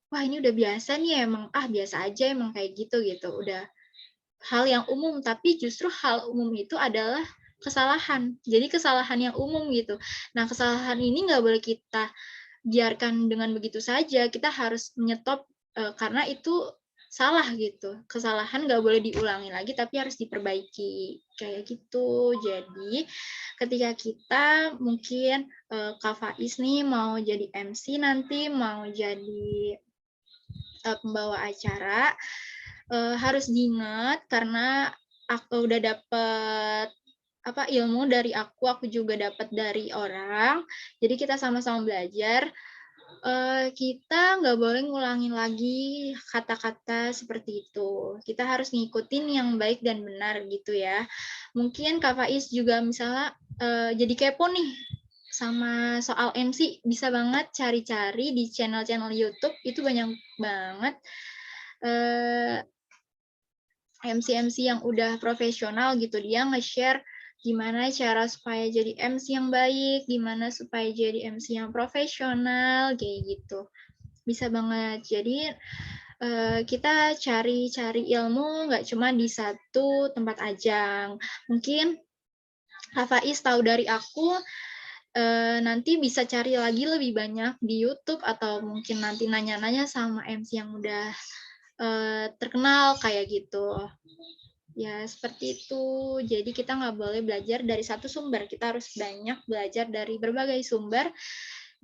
wah ini udah biasa nih emang, biasa aja emang kayak gitu gitu, udah hal yang umum, tapi justru hal umum itu adalah kesalahan. Jadi kesalahan yang umum gitu. Nah kesalahan ini nggak boleh kita biarkan dengan begitu saja, kita harus menyetop karena itu salah gitu. Kesalahan nggak boleh diulangi lagi, tapi harus diperbaiki kayak gitu. Jadi ketika kita mungkin Kak Faiz nih mau jadi MC nanti, mau jadi pembawa acara, harus diingat karena aku udah dapet ilmu dari aku juga dapat dari orang. Jadi kita sama-sama belajar. Kita nggak boleh ngulangin lagi kata-kata seperti itu. Kita harus ngikutin yang baik dan benar gitu ya. Mungkin Kak Faiz juga misalnya jadi kepo nih sama soal MC, bisa banget cari-cari di channel-channel YouTube, itu banyak banget MC-MC yang udah profesional gitu, dia nge-share gimana cara supaya jadi MC yang baik, gimana supaya jadi MC yang profesional, kayak gitu. Bisa banget. Jadi kita cari-cari ilmu nggak cuma di satu tempat aja. Mungkin Kak Faiz tahu dari aku, nanti bisa cari lagi lebih banyak di YouTube atau mungkin nanti nanya-nanya sama MC yang udah terkenal kayak gitu. Ya, seperti itu. Jadi kita nggak boleh belajar dari satu sumber. Kita harus banyak belajar dari berbagai sumber.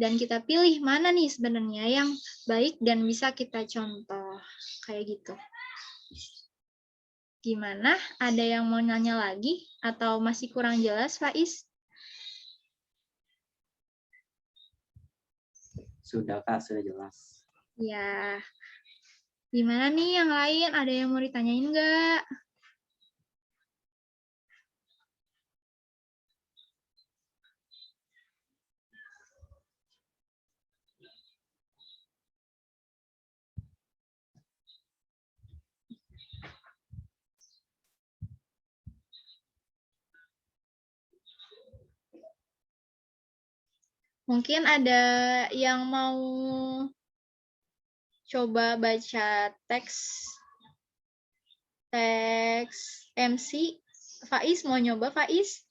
Dan kita pilih mana nih sebenarnya yang baik dan bisa kita contoh. Kayak gitu. Gimana? Ada yang mau nanya lagi? Atau masih kurang jelas, Faiz? Sudah Kak, sudah jelas. Ya. Gimana nih yang lain? Ada yang mau ditanyain nggak? Mungkin ada yang mau coba baca teks MC. Faiz mau nyoba, Faiz?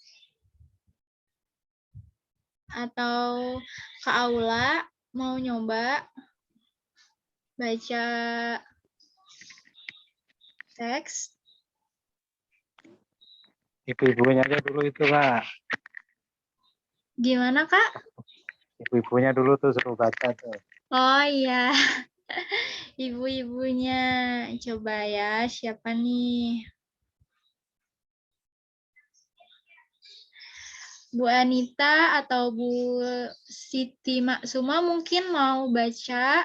Atau Kak Aula mau nyoba baca teks? Ibu-ibunya aja dulu itu, Kak. Gimana, Kak? Ibu-ibunya dulu tuh suruh baca tuh. Oh iya, ibu-ibunya. Coba ya, siapa nih? Bu Anita atau Bu Siti Maksuma mungkin mau baca,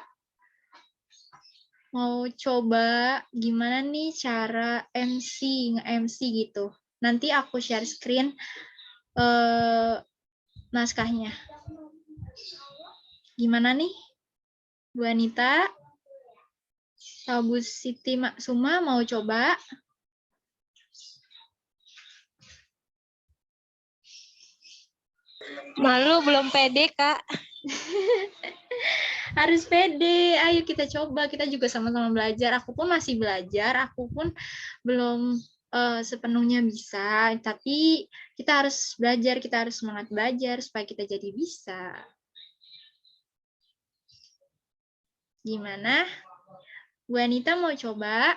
mau coba gimana nih cara nge-MC gitu. Nanti aku share screen naskahnya. Gimana nih? Bu Anita atau Bu Siti Maksuma mau coba? Malu belum pede, Kak. Harus pede. Ayo kita coba. Kita juga sama-sama belajar. Aku pun masih belajar. Aku pun belum sepenuhnya bisa. Tapi kita harus belajar. Kita harus semangat belajar supaya kita jadi bisa. Gimana? Bu Anita mau coba?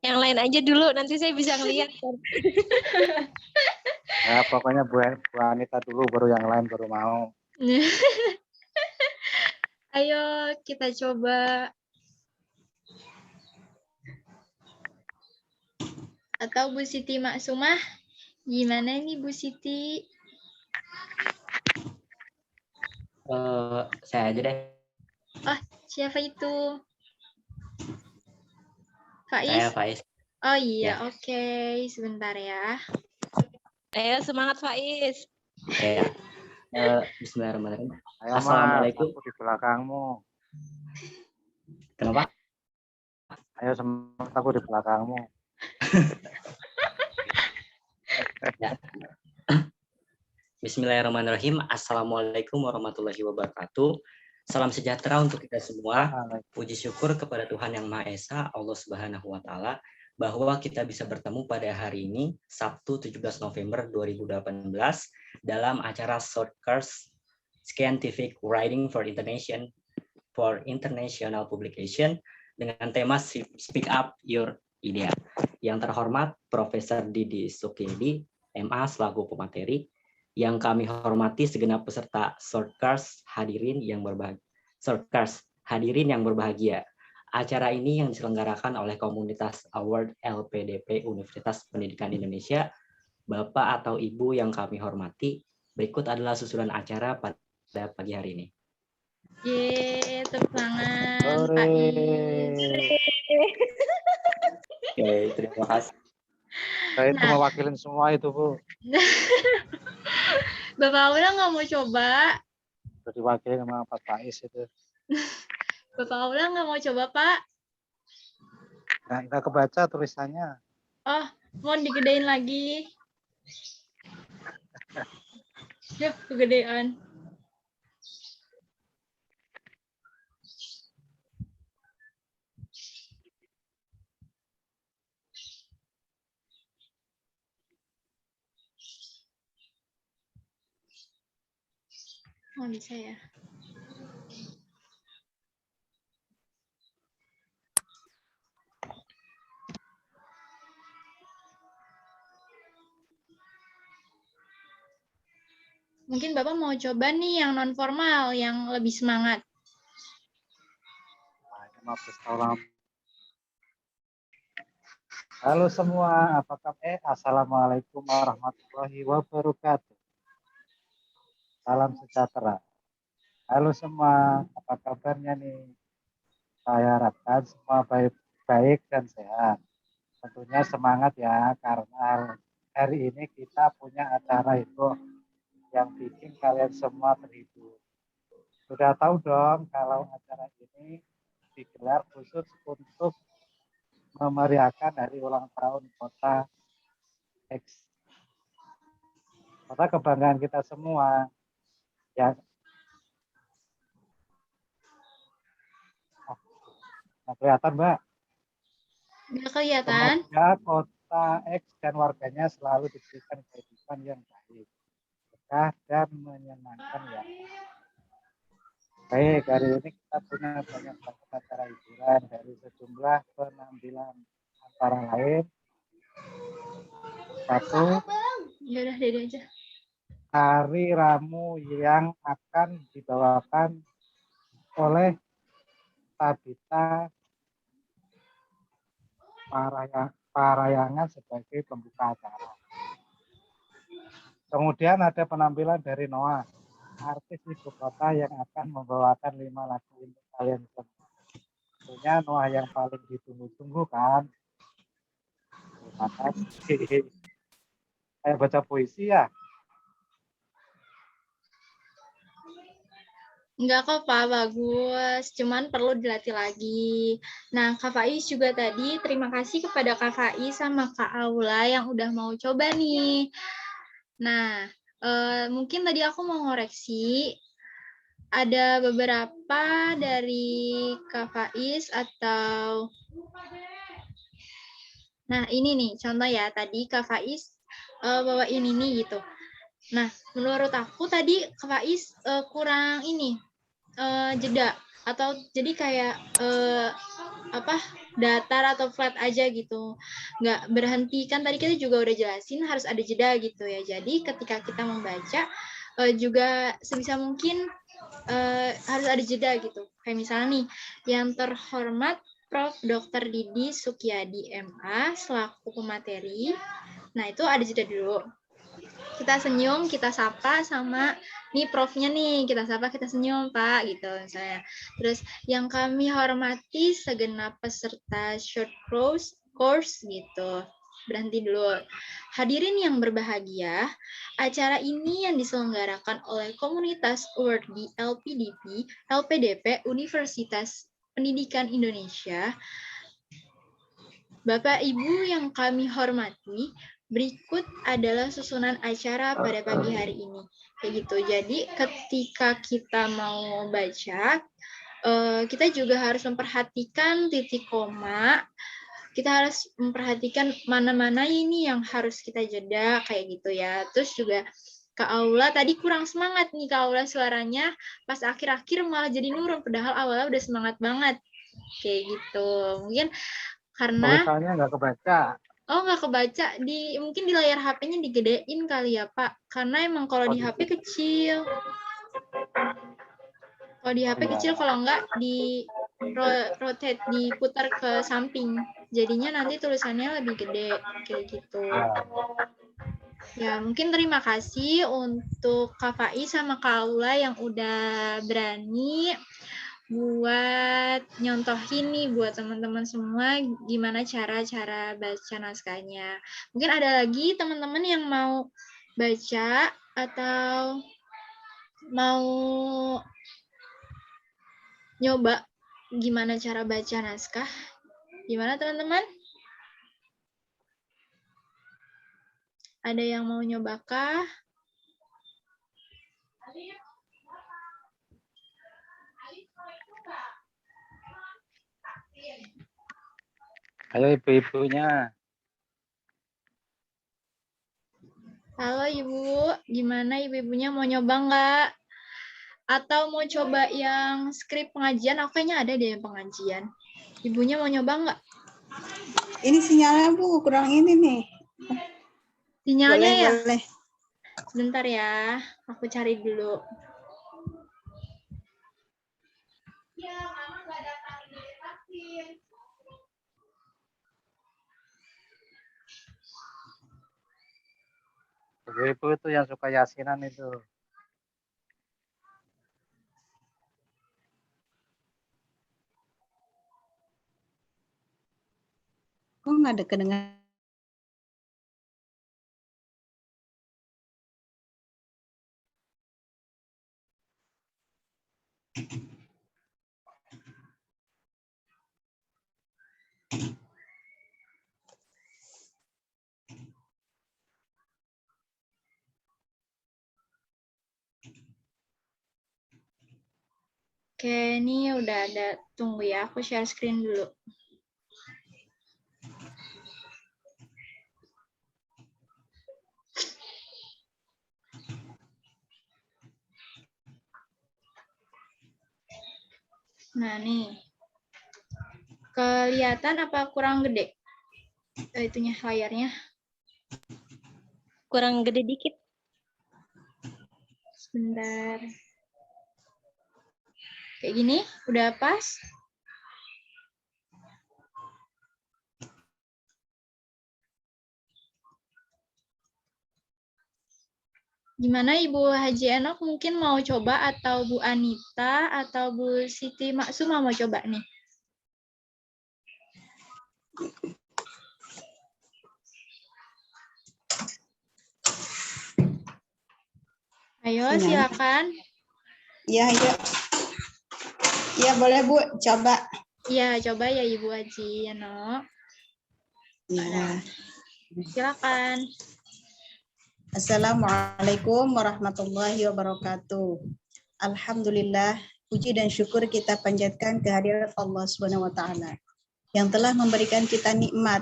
Yang lain aja dulu, nanti saya bisa ngeliat. Ya, pokoknya Bu Anita dulu, baru yang lain baru mau. Ayo kita coba. Atau Bu Siti Maksumah? Gimana nih Bu Siti? Saya aja deh. Oh, siapa itu? Saya Faiz? Faiz. Oh iya, Ya. oke. Sebentar ya. Ayo semangat Faiz. Ya. Bismillahirrahmanirrahim. Ayo, Assalamualaikum. Mas, aku di belakangmu. Kenapa? Ayo, semangat, aku di belakangmu. Ya. Bismillahirrahmanirrahim. Assalamualaikum warahmatullahi wabarakatuh. Salam sejahtera untuk kita semua. Puji syukur kepada Tuhan Yang Maha Esa, Allah Subhanahu wa Ta'ala, bahwa kita bisa bertemu pada hari ini, Sabtu 17 November 2018, dalam acara Short Course Scientific Writing for International Publication dengan tema Speak Up Your Idea. Yang terhormat Profesor Didi Sukedi, MA selaku pemateri, yang kami hormati segenap peserta Short Course hadirin yang berbahagia. Acara ini yang diselenggarakan oleh komunitas Award LPDP Universitas Pendidikan Indonesia. Bapak atau Ibu yang kami hormati, berikut adalah susunan acara pada pagi hari ini. Yeay, tepuk tangan, Faiz. Oke, terima kasih. Saya itu mewakilin semua itu, Bu. Bapak Aula nggak mau coba? Udah diwakilin sama Pak Faiz itu. Bapak Aula nggak mau coba, Pak? Nggak kebaca tulisannya. Oh, mau digedein lagi? Yuk, kegedean. Oh, bisa ya. Mungkin Bapak mau coba nih yang non formal, yang lebih semangat. Halo semua, apa kabar? Assalamualaikum warahmatullahi wabarakatuh. Salam sejahtera. Halo semua, apa kabarnya nih? Saya harapkan semua baik-baik dan sehat. Tentunya semangat ya, karena hari ini kita punya acara itu yang bikin kalian semua terhibur. Sudah tahu dong kalau acara ini digelar khusus untuk memeriahkan hari ulang tahun kota X. Kota kebanggaan kita semua. Ya. Nah, kelihatan, Mbak. Nggak kelihatan? Semoga kota X dan warganya selalu diberikan kehidupan yang baik, berkah dan menyenangkan ya. Baik, hari ini kita punya banyak acara hiburan dari sejumlah penampilan antara lain Satu, Ya udah Dede aja. hari ramu yang akan dibawakan oleh Tabita Parayangan sebagai pembuka acara. Kemudian ada penampilan dari Noah, artis ibu kota yang akan membawakan 5 lagu untuk kalian semua. Tentunya Noah yang paling ditunggu-tunggu kan. Terima kasih. Kayak baca puisi ya. Enggak kok Pak, bagus. Cuman perlu dilatih lagi. Nah, Kak Faiz juga tadi terima kasih kepada Kak Faiz sama Kak Aula yang udah mau coba nih. Nah, mungkin tadi aku mau ngoreksi. Ada beberapa dari Kak Faiz atau... Nah, ini nih contoh ya. Tadi Kak Faiz bawain ini gitu. Nah, menurut aku tadi Kak Faiz kurang ini jeda atau jadi kayak datar atau flat aja gitu, nggak berhenti. Kan tadi kita juga udah jelasin harus ada jeda gitu ya. Jadi ketika kita membaca juga sebisa mungkin harus ada jeda gitu. Kayak misalnya nih, yang terhormat Prof. Dr. Didi Sukyadi MA selaku pemateri. Nah, itu ada jeda dulu. Kita senyum, kita sapa sama nih profnya nih, kita sapa, kita senyum Pak gitu misalnya. Terus yang kami hormati segenap peserta short course gitu. Berhenti dulu. Hadirin yang berbahagia, acara ini yang diselenggarakan oleh komunitas Awardee LPDP, LPDP Universitas Pendidikan Indonesia. Bapak Ibu yang kami hormati, berikut adalah susunan acara pada pagi hari ini. Kayak gitu. Jadi ketika kita mau baca, kita juga harus memperhatikan titik koma. Kita harus memperhatikan mana-mana ini yang harus kita jeda, kayak gitu ya. Terus juga Kak Aula tadi kurang semangat nih Kak Aula suaranya. Pas akhir-akhir malah jadi nurun, padahal awalnya udah semangat banget. Kayak gitu. Mungkin karena... Tulisannya nggak kebaca. Oh, nggak kebaca. Mungkin di layar HP-nya digedein kali ya, Pak. Karena emang kalau di HP kecil. Kalau di HP kecil, kalau nggak di rotate, diputar ke samping. Jadinya nanti tulisannya lebih gede. Kayak gitu. Ya, mungkin terima kasih untuk Kak Faiz sama Kak Aula yang udah berani buat nyontohin nih buat teman-teman semua gimana cara baca naskahnya. Mungkin ada lagi teman-teman yang mau baca atau mau nyoba gimana cara baca naskah. Gimana teman-teman? Ada yang mau nyobakah? Ayo ibu-ibunya. Halo Ibu, gimana ibu-ibunya mau nyoba nggak? Atau mau coba yang skrip pengajian? Aku kayaknya ada deh yang pengajian. Ibunya mau nyoba nggak? Ini sinyalnya Bu, kurang ini nih. Sinyalnya Boleh, ya? boleh. Sebentar ya, aku cari dulu. Ya, Mama nggak datang dari vaksin. Ibu-ibu itu yang suka yasinan itu. Kok nggak ada kedengaran? Oke, ini udah ada. Tunggu ya, aku share screen dulu. Nah, nih. Kelihatan apa kurang gede? Itunya layarnya. kurang gede dikit. Sebentar. Kayak gini, udah pas? Gimana Ibu Haji Enok mungkin mau coba atau Bu Anita atau Bu Siti Maksuma mau coba nih? Ayo silakan. Iya, iya. Iya, boleh Bu, coba. Iya, coba ya Ibu Haji Enok. Ya. Silakan. Assalamualaikum warahmatullahi wabarakatuh. Alhamdulillah, puji dan syukur kita panjatkan kehadirat Allah Subhanahu wa taala yang telah memberikan kita nikmat,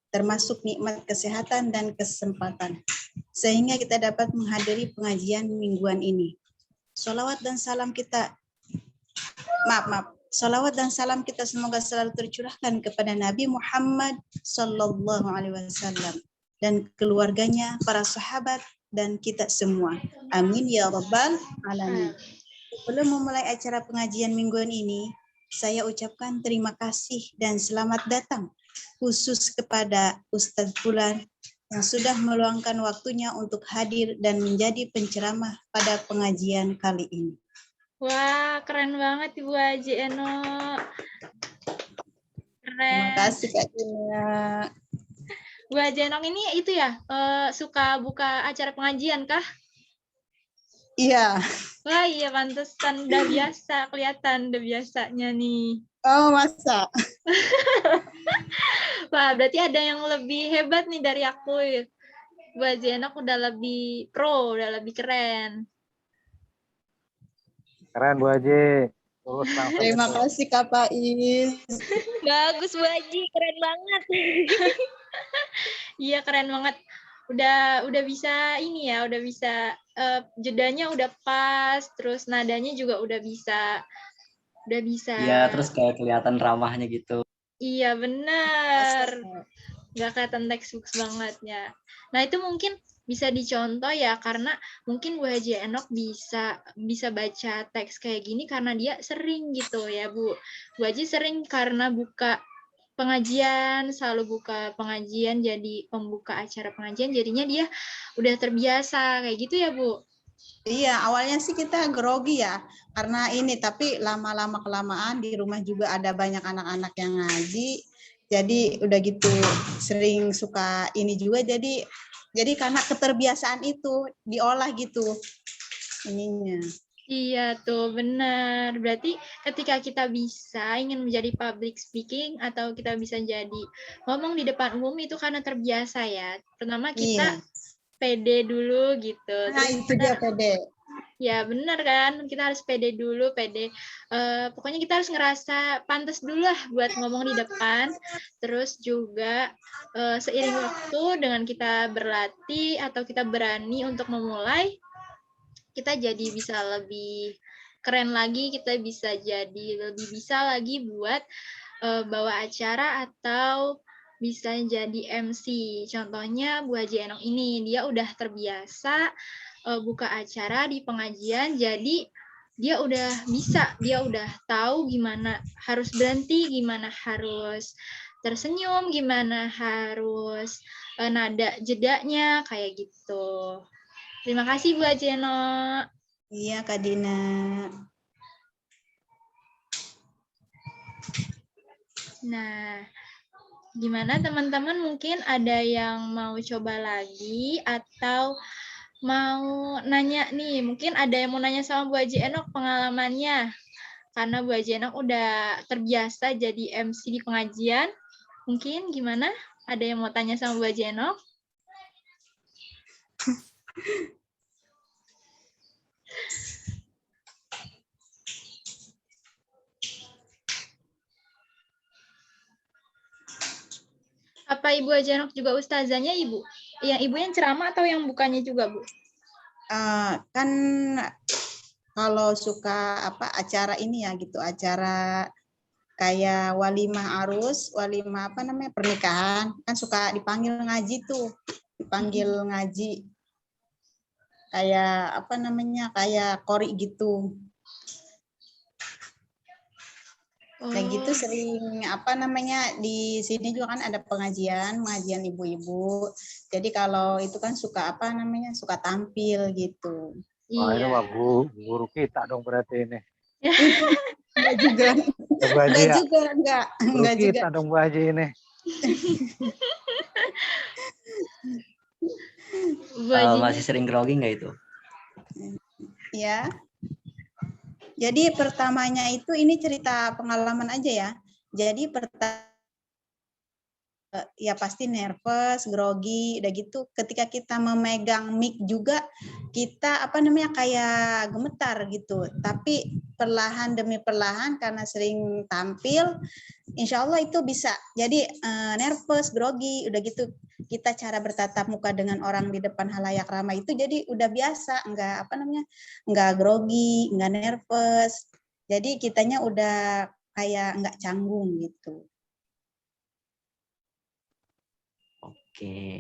termasuk nikmat kesehatan dan kesempatan, sehingga kita dapat menghadiri pengajian mingguan ini. Salawat dan salam kita semoga selalu tercurahkan kepada Nabi Muhammad sallallahu alaihi wasallam dan keluarganya, para sahabat dan kita semua. Amin ya rabbal alamin. Sebelum memulai acara pengajian mingguan ini, saya ucapkan terima kasih dan selamat datang khusus kepada Ustadz Fulan yang sudah meluangkan waktunya untuk hadir dan menjadi penceramah pada pengajian kali ini. Wah, keren banget Ibu Haji Enok. Keren. Terima kasih Kak Dina. Bu Haji Enok ini itu ya, suka buka acara pengajian kah? Iya. Wah iya, pantesan udah biasa, kelihatan udah biasanya nih. Oh masa? Wah, berarti ada yang lebih hebat nih dari aku. Bu Haji Enok udah lebih pro, udah lebih keren. Keren Bu Haji. Terus langsung Terima itu. kasih Kak Faiz. Bagus Bu Haji, keren banget. Iya, keren banget. Udah bisa ini ya, udah bisa jedanya udah pas, terus nadanya juga udah bisa. Iya, terus kayak kelihatan ramahnya gitu. Iya, benar. Nggak kelihatan textbook banget ya. Nah, itu mungkin bisa dicontoh ya, karena mungkin Bu Haji Enok bisa baca teks kayak gini karena dia sering gitu ya, Bu. Bu Haji sering karena buka pengajian, selalu buka pengajian, jadi pembuka acara pengajian, jadinya dia udah terbiasa kayak gitu ya, Bu. Iya, awalnya sih kita grogi ya, karena ini, tapi lama-lama kelamaan di rumah juga ada banyak anak-anak yang ngaji, jadi udah gitu sering suka ini juga, jadi karena keterbiasaan itu diolah gitu ininya. Iya tuh, benar. Berarti ketika kita ingin menjadi public speaking atau kita bisa jadi ngomong di depan umum itu karena terbiasa ya. Pertama kita pede dulu gitu. Nah, itu dia pede. Ya benar kan, kita harus pede dulu, pede. Pokoknya kita harus ngerasa pantas dulu lah buat ngomong di depan. Terus juga seiring waktu dengan kita berlatih atau kita berani untuk memulai, kita jadi bisa lebih keren lagi, kita bisa jadi lebih bisa lagi buat bawa acara atau bisa jadi MC. Contohnya Bu Haji Enok ini, dia udah terbiasa buka acara di pengajian, jadi dia udah bisa, dia udah tahu gimana harus berhenti, gimana harus tersenyum, gimana harus nada jedanya, kayak gitu. Terima kasih Bu Haji Enok. Iya Kak Dina. Nah, gimana teman-teman, mungkin ada yang mau coba lagi atau mau nanya nih, mungkin ada yang mau nanya sama Bu Haji Enok pengalamannya, karena Bu Haji Enok udah terbiasa jadi MC di pengajian. Mungkin gimana? Ada yang mau tanya sama Bu Haji Enok? Apa Ibu Haji Enok juga ustazahnya Ibu? Yang Ibu yang ceramah atau yang bukannya juga, Bu? Kan kalau suka acara ini ya gitu, acara kayak walimah arus, walimah pernikahan, kan suka dipanggil ngaji tuh. dipanggil ngaji. Kayak apa namanya? Kayak qori gitu. Kayak gitu sering apa namanya di sini juga kan ada pengajian ibu-ibu. Jadi kalau itu kan suka apa namanya suka tampil gitu. Wah, ini Iya. mah guru kita dong berarti ini. Enggak juga. Bu Haji Enggak ya? juga, enggak. Guru Enggak juga. kita dong Bu Haji ini. Bu Haji Masih sering grogi nggak itu? Ya. Jadi pertamanya itu ini cerita pengalaman aja ya. Jadi ya pasti nervous, grogi, udah gitu ketika kita memegang mic juga kita apa namanya kayak gemetar gitu. Tapi perlahan demi perlahan karena sering tampil, insya Allah itu bisa. Jadi nervous, grogi, udah gitu kita cara bertatap muka dengan orang di depan halayak ramai itu jadi udah biasa, enggak apa namanya, enggak grogi, enggak nervous. Jadi kitanya udah kayak enggak canggung gitu. Oke.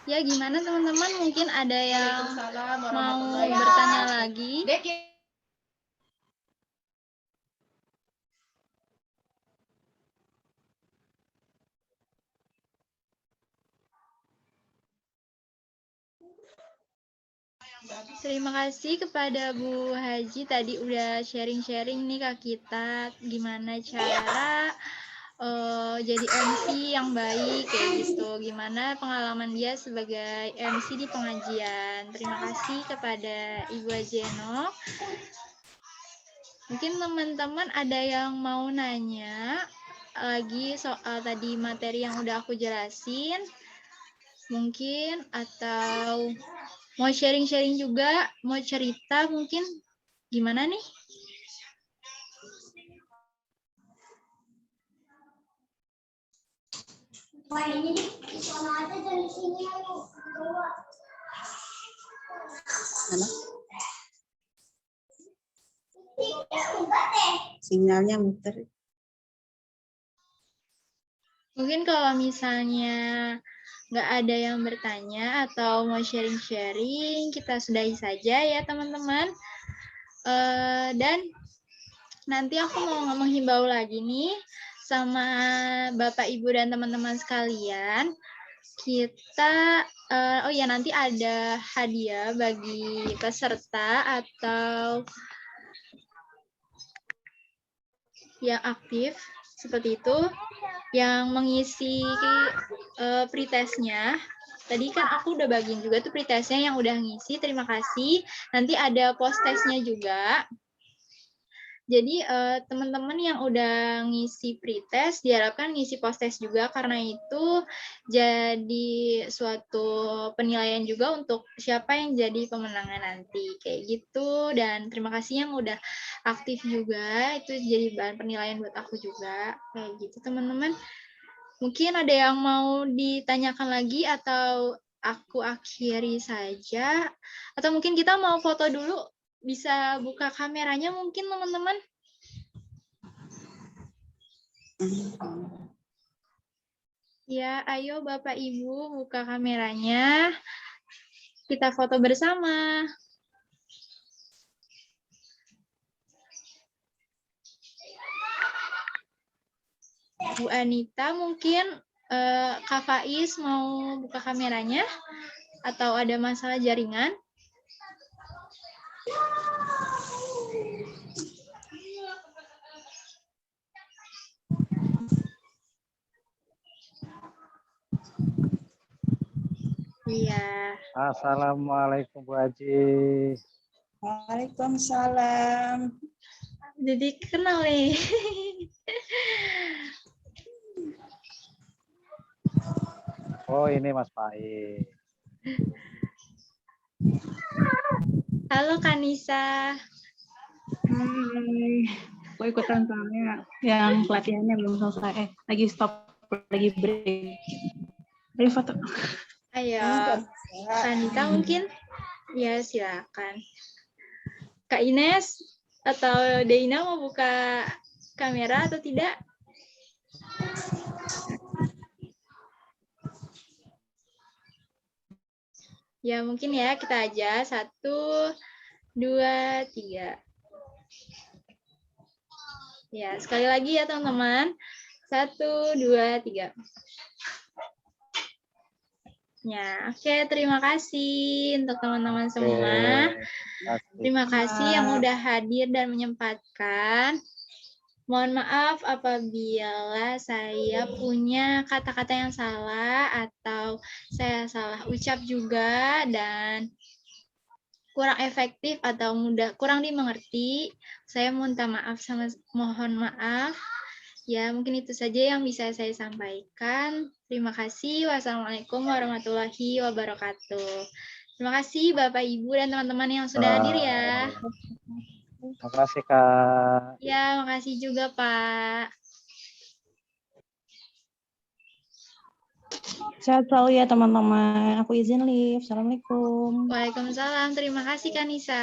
Ya, gimana teman-teman? Mungkin ada yang mau bertanya lagi? Terima kasih kepada Bu Haji tadi udah sharing-sharing nih ke kita gimana cara jadi MC yang baik kayak gitu. Gimana pengalaman dia sebagai MC di pengajian. Terima kasih kepada Ibu Hajenok. Mungkin teman-teman ada yang mau nanya lagi soal tadi materi yang udah aku jelasin. Mungkin atau mau sharing-sharing juga, mau cerita mungkin gimana nih? Halo? Sinyalnya muter. Mungkin kalau misalnya nggak ada yang bertanya atau mau sharing-sharing, kita sudahi saja ya teman-teman. Dan nanti aku mau menghimbau lagi nih sama Bapak, Ibu, dan teman-teman sekalian. Kita, oh ya nanti ada hadiah bagi peserta atau yang aktif seperti itu, yang mengisi pretestnya. Tadi kan aku udah bagiin juga tuh pretestnya yang udah ngisi, terima kasih. Nanti ada post testnya juga. Jadi teman-teman yang udah ngisi pretest diharapkan ngisi post test juga karena itu jadi suatu penilaian juga untuk siapa yang jadi pemenangnya nanti kayak gitu. Dan terima kasih yang udah aktif juga, itu jadi bahan penilaian buat aku juga kayak gitu teman-teman. Mungkin ada yang mau ditanyakan lagi atau aku akhiri saja atau mungkin kita mau foto dulu. Bisa buka kameranya mungkin teman-teman? Ya, ayo Bapak Ibu buka kameranya. Kita foto bersama. Bu Anita mungkin Kak Faiz mau buka kameranya atau ada masalah jaringan? Iya. Assalamualaikum Bu Haji. Waalaikumsalam. Jadi kenal nih. Oh ini Mas Faiz. Halo Kanisa. Hai, aku ikutan soalnya yang pelatihannya belum selesai. Lagi stop, lagi break. Ayo foto. Ayo, Kanisa mungkin? Ya, silakan. Kak Ines atau Deina mau buka kamera atau tidak? Ya, mungkin ya kita aja. 1, 2, 3. Ya, sekali lagi ya teman-teman. 1, 2, 3. Ya, oke. Terima kasih untuk teman-teman semua. Terima kasih yang udah hadir dan menyempatkan. Mohon maaf apabila saya punya kata-kata yang salah atau saya salah ucap juga dan kurang efektif atau kurang dimengerti. Saya mohon maaf. Ya, mungkin itu saja yang bisa saya sampaikan. Terima kasih. Wassalamualaikum warahmatullahi wabarakatuh. Terima kasih Bapak, Ibu, dan teman-teman yang sudah hadir ya. Terima kasih Kak. Ya, makasih juga Pak. Sehat selalu ya teman-teman. Aku izin live. Assalamualaikum. Waalaikumsalam. Terima kasih Kanisa.